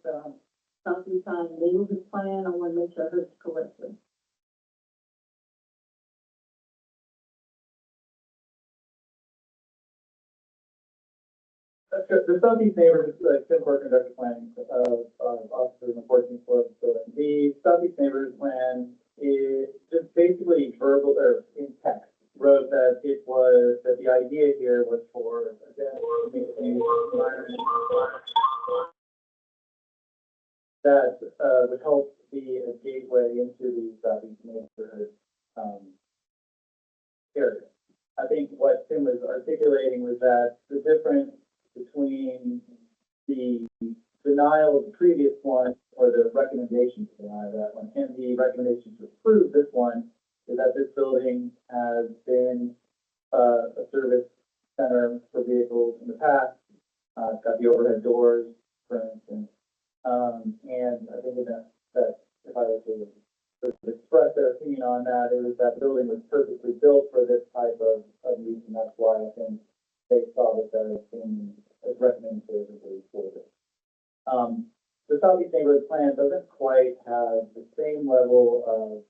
Southeast Side neighborhood plan. I want to make sure I heard it correctly. The Southeast Neighborhood, Tim Quirk conducted planning, officers on 14th floor of the building. The Southeast Neighborhood plan is just basically verbal, or in text, wrote that it was, that the idea here was for, that, would help be a gateway into the Southeast Neighborhood, area. I think what Tim was articulating was that the difference between the denial of the previous one, or the recommendation to deny that one, and the recommendation to approve this one, is that this building has been a service center for vehicles in the past. It's got the overhead doors, for instance. And I think that if I were to express their opinion on that, it was that building was purposely built for this type of use, and that's why I think they saw this as recommended favorably for this. The Southeast Neighborhood Plan doesn't quite have the same level of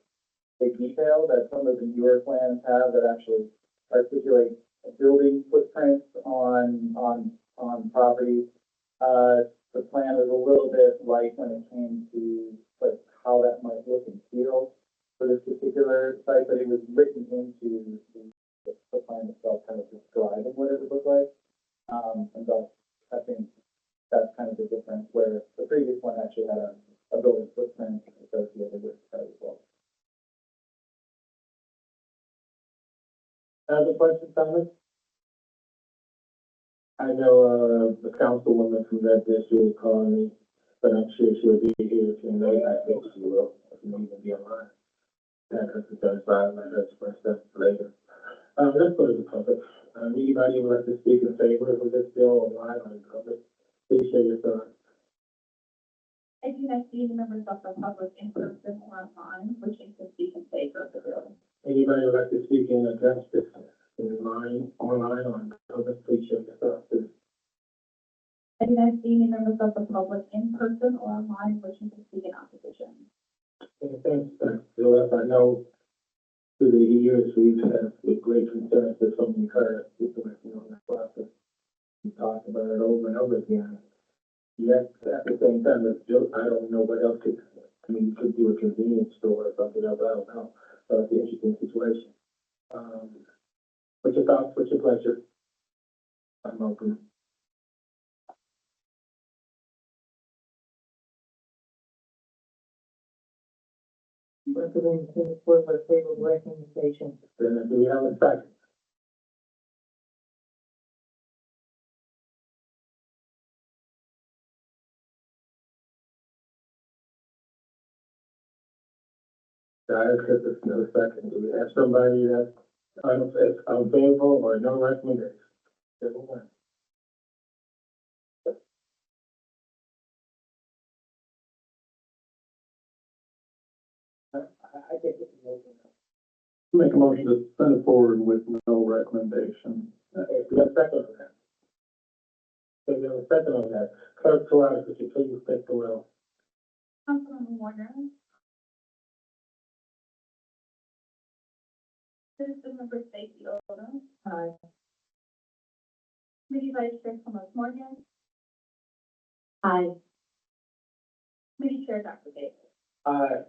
big detail that some of the newer plans have, that actually articulate building footprints on properties. The plan was a little bit light when it came to like how that might look and feel for this particular site, but it was written into the plan itself, kind of describing what it would look like. And thus, I think that's kind of the difference, where the previous one actually had a building footprint associated with it as well. Other questions, comments? I know, the councilwoman from that district will call me, but I'm sure she'll be here tonight. I think she will, she may even be online. And her concerns, I might express that later. Let's go to the public. Anybody would like to speak in favor of this bill online or in public? Please share your thoughts. I do not see any members of the public in person or online wishing to speak in favor of the bill. Anybody would like to speak and address this in line, online, or in public, please show yourself. I do not see any members of the public in person or online wishing to speak in opposition. Thanks, Bill, as I know, through the years, we've had with great concern that so many cars, people working on that process. We talked about it over and over again. Yet, at the same time, it's just, I don't know what else could, I mean, you could do a convenience store or something else, I don't know. So it's an interesting situation. What's your thoughts, what's your pleasure? I'm open. Recommend the board for favorable recommendation. Then do we have a second? Guys, this is no second. Do we have somebody that's unfavorable or no recommendation? Civil one. I think it's a motion. Make a motion to send it forward with no recommendation. Okay, we have a second on that. So we have a second on that. Clerk Torres, would you please take the roll? Councilmember Warner. Citizen Member Stacy Oda. Aye. Committee Vice Chair Thomas Morgan. Aye. Committee Chair Dr. Davis. Aye.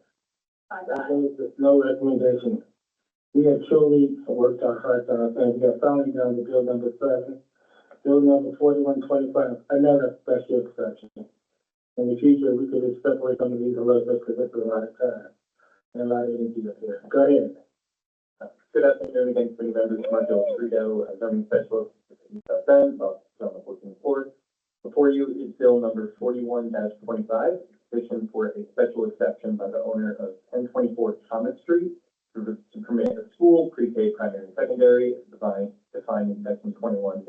Five That ayes. means there's no recommendation. We have truly worked our hearts out, and we are finally down to bill number 7. Bill number 4125, another special exception. In the future, we could just separate some of these a little bit, because this is a lot of time and a lot of energy up here. Go ahead. Good afternoon, again, committee members, Marco Frito, zoning specialist, South Bend, about zone 14-4. Before you is bill number 41-25, petition for a special exception by the owner of 1024 Thomas Street to permit a school, pre-K, primary, and secondary, defined in section 21-0601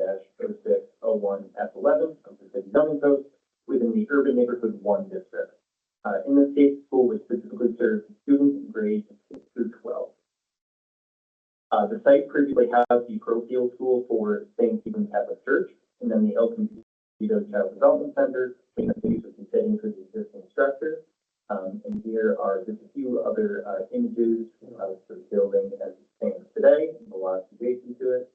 F11 of the city zoning code within the urban neighborhood 1 district. In this case, the school would specifically serve students in grades 6 through 12. The site previously housed the parochial school for St. Stephen's Catholic Church, and then the El Convito Child Development Center, in the use of the settings for the existing structure. And here are just a few other images of the building as it stands today, the lots adjacent to it.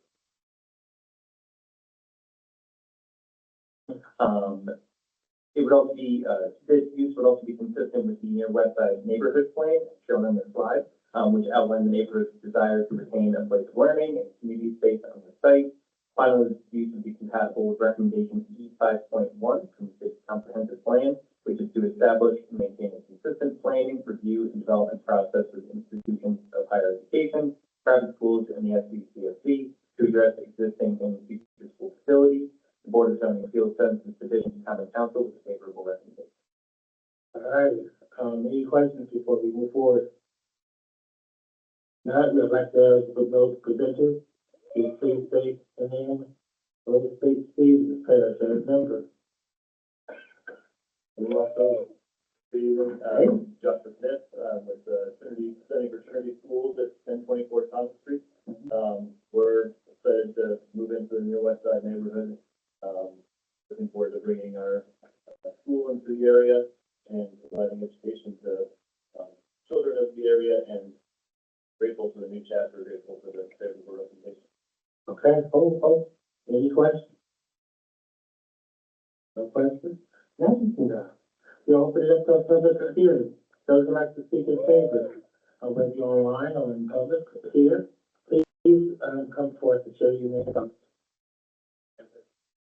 It would also be, this use would also be consistent with the West Side neighborhood plan shown on the slide, which outlines the neighborhood's desire to retain a place of learning and community space on the site. Finally, this use would be compatible with recommendation E5.1 from the city's comprehensive plan, which is to establish and maintain a consistent planning, review, and development process with institutions of higher education, private schools, and the SBCFC to address existing and future school facilities. The Board of Zoning Appeals sends this petition to Common Council with a favorable recommendation. All right, any questions before we move forward? Now, we'd like to ask for those presenters, please state the name, those state Steve, as a member. And also, Stephen, Justice Smith, with the Trinity, Center for Trinity Schools at 1024 Thomas Street. We're excited to move into the new West Side neighborhood. Looking forward to bringing our school into the area and providing education to children of the area, and grateful for the new chapter, grateful for the favorable recommendation. Okay, any questions? No questions? Now you can go. We open it up to a public hearing. Those who like to speak in favor, whether you're online or in public here, please, come forth to show your name.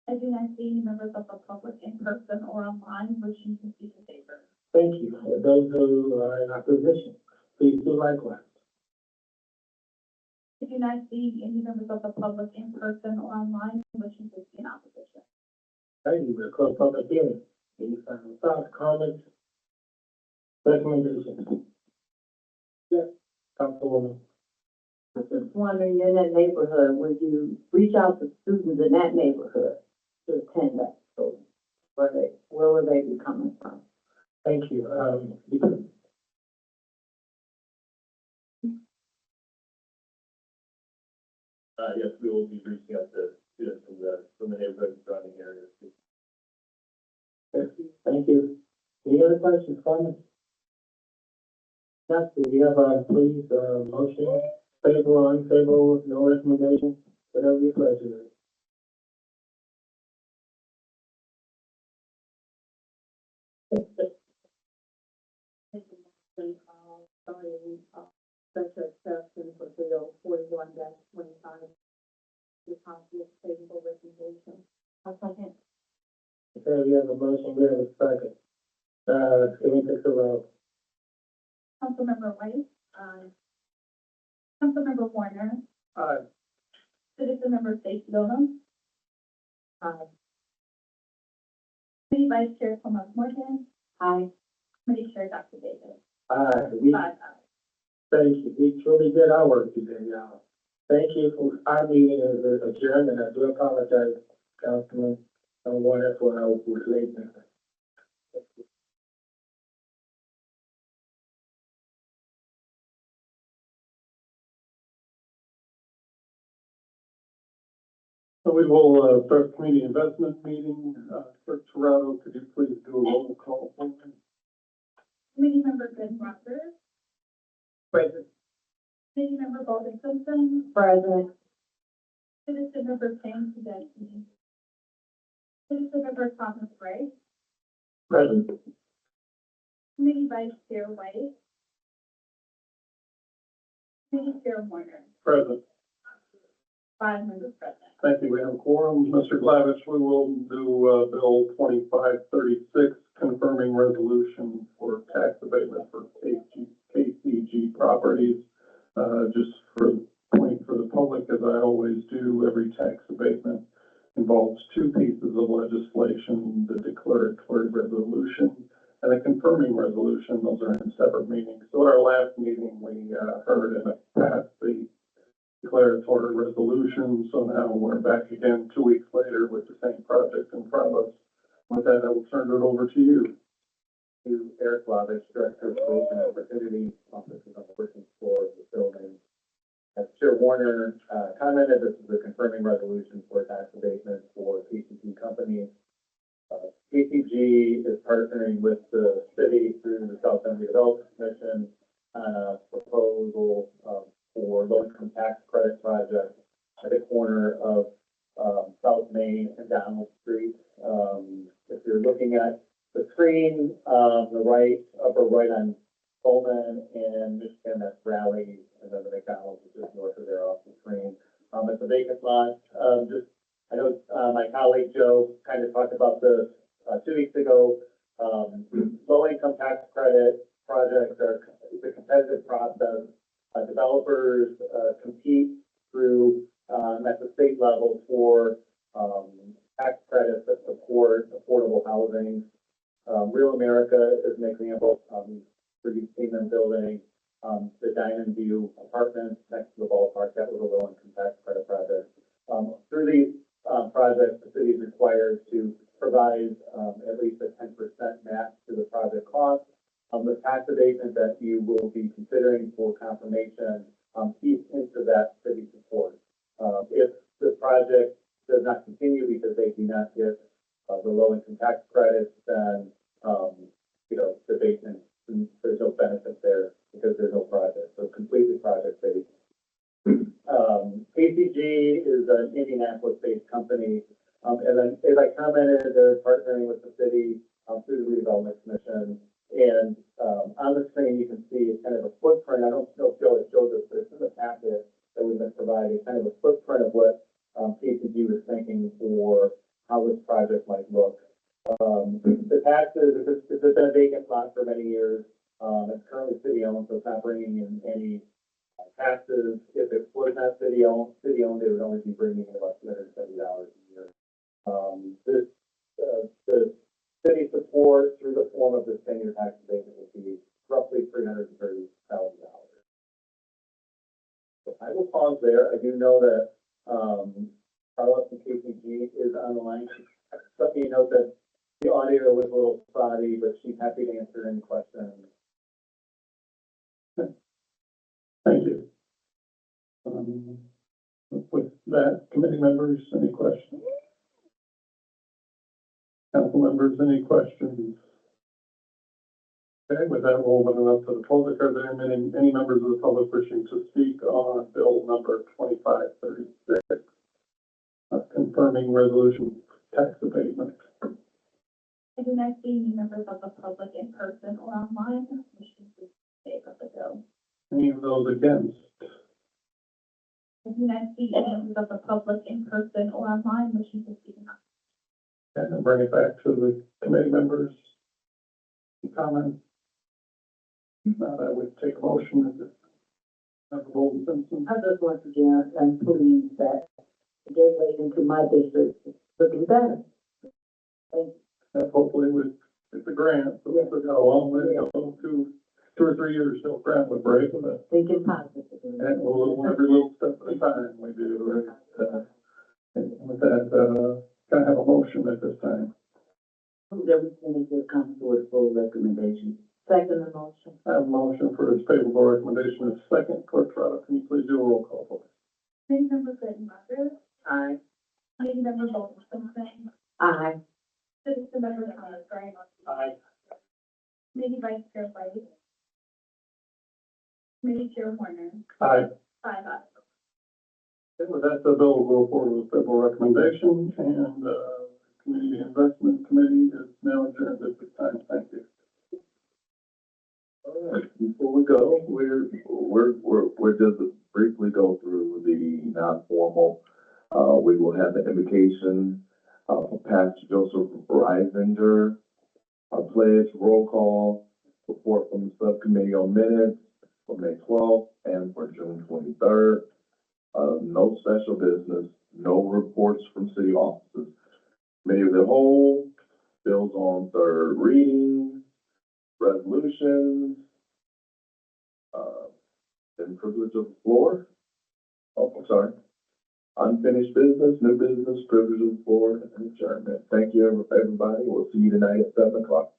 I do not see any members of the public in person or online wishing to speak in favor. Thank you. Those who are in opposition, please do likewise. I do not see any members of the public in person or online wishing to speak in opposition. Thank you. We'll close public hearing. Any final thoughts, comments, recommendations? Yes, Councilwoman. I was just wondering, in that neighborhood, would you reach out to students in that neighborhood to attend that school? Where would they be coming from? Thank you. Yes, we will be reaching out to students from the neighborhood and surrounding areas. Thank you. Any other questions, comments? Yes, do you have a, please, motion, favor or unfavorable, no recommendation, whatever your pleasure is. Starting, special exception for bill 41-25, the possible favorable recommendation. I'll second. Okay, we have a motion, we have a second. Can we take a roll? Councilmember White. Councilmember Warner. Aye. Citizenmember Stacy Dolan. Aye. Committee Vice Chair Thomas Morgan. Aye. Committee Chair Dr. Davis. Aye, we, 5 ayes. thank you, we truly did our work today, y'all. Thank you for, our meeting is adjourned, and I do apologize, Councilman, Warner, for our lateness. So we will, start community investment meeting. Clerk Toronto, could you please do a roll call for me? Committee Member Ben Rogers. Present. Committee Member Baldwin Simpson. Present. Citizenmember James Tedeschi. Citizenmember Thomas Gray. Present. Committee Vice Chair White. Committee Chair Warner. Present. 5 members present. Thank you. We have a quorum. Mr. Glavich, we will do, Bill 2536, confirming resolution for tax abatement for KCG properties. Just for point for the public, as I always do, every tax abatement involves two pieces of legislation, the declaratory resolution and the confirming resolution. Those are in separate meetings. So at our last meeting, we heard and passed the declaratory resolution. So now we're back again 2 weeks later with the same project in front of us. With that, I will turn it over to you. To Eric Lavich, Director of Growth and Opportunity, Offices on the working floor of the building. As Chair Warner commented, this is a confirming resolution for tax abatement for KCG companies. KCG is partnering with the city through the South Bend Redevelopment Commission on a proposal for low-income tax credit project at the corner of South Main and Donald Street. If you're looking at the screen, the right, upper right on Coleman and Michigan, that's Raleigh, and then the McDonald's is just north of there off the screen. It's a vacant lot. I know my colleague Joe kind of talked about this 2 weeks ago. Low-income tax credit projects it's a competitive process. Developers compete through at the state level for tax credits that support affordable housing. Real America is an example. You've seen them building the Diamond View apartments next to the ballpark. That was a low-income tax credit project. Through these projects, the city is required to provide at least a 10% match to the project cost. The tax abatement that you will be considering for confirmation feeds into that city support. If the project does not continue because they do not get the low-income tax credits, then the abatement, there's no benefit there because there's no project. So completely project-based. KCG is an Indianapolis-based company. As I commented, they're partnering with the city through the Redevelopment Commission. And on the screen, you can see kind of a footprint. I don't know if Joe has showed this, but it's in the packet that we've been provided, kind of a footprint of what KCG was thinking for how this project might look. The taxes, it's been a vacant lot for many years. It's currently city-owned, so it's not bringing in any taxes. If it was not city-owned, it would only be bringing in about $270 a year. The city support through the form of this 10-year tax abatement would be roughly $330,000. So I will pause there. I do know that Carlos from KCG is on the line. Let me note that the audio was a little spotty, but she's happy to answer any questions. Thank you. With that, committee members, any questions? Council members, any questions? Okay, with that, we'll open it up to the public. Are there any members of the public wishing to speak on bill number 2536? Confirming resolution tax abatement. I do not see any members of the public in person or online wishing to speak of the bill. Any of those against? I do not see any members of the public in person or online wishing to speak. And then bring it back to the committee members. Comments? Now I would take a motion. Member Bolden Simpson. I just once again am pleased that the gateway into my district is looking better. Thank And hopefully with the grant, so we've got a long way to go, two or 3 years till grant would break, but thinking positive. and we'll every little step at a time we do, right? And with that, can I have a motion at this time? That we finish this comes to a full recommendation. Second motion. I have a motion for its favorable recommendation of second. Clerk Trotter, can you please do a roll call, please? Committee member Clayton Rogers, Aye. committee member Bolton Simpson, Aye. citizen member Thomas Graham, Aye. committee vice chair White, committee chair Horner, Aye. 5 ayes. And with that, the bill will go forward with favorable recommendation, and, Community Investment Committee is now adjourned at this time. Thank you. All right, before we go, we're just briefly go through the non-formal. We will have the invocation, for Pastor Joseph Reisinger, a pledge, roll call, report from the subcommittee on minutes for May 12th and for June 23rd. No special business, no reports from city offices. Committee of the whole, bills on third reading, resolutions, and privilege of the floor. Oh, I'm sorry. Unfinished business, new business, privilege of the floor, and adjournment. Thank you, everybody. We'll see you tonight at 7 o'clock.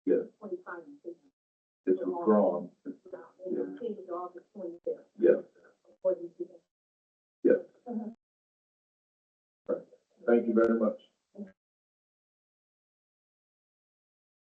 Yes, 25. it's withdrawn. Change August 25th. Yes, yes. Thank you very much.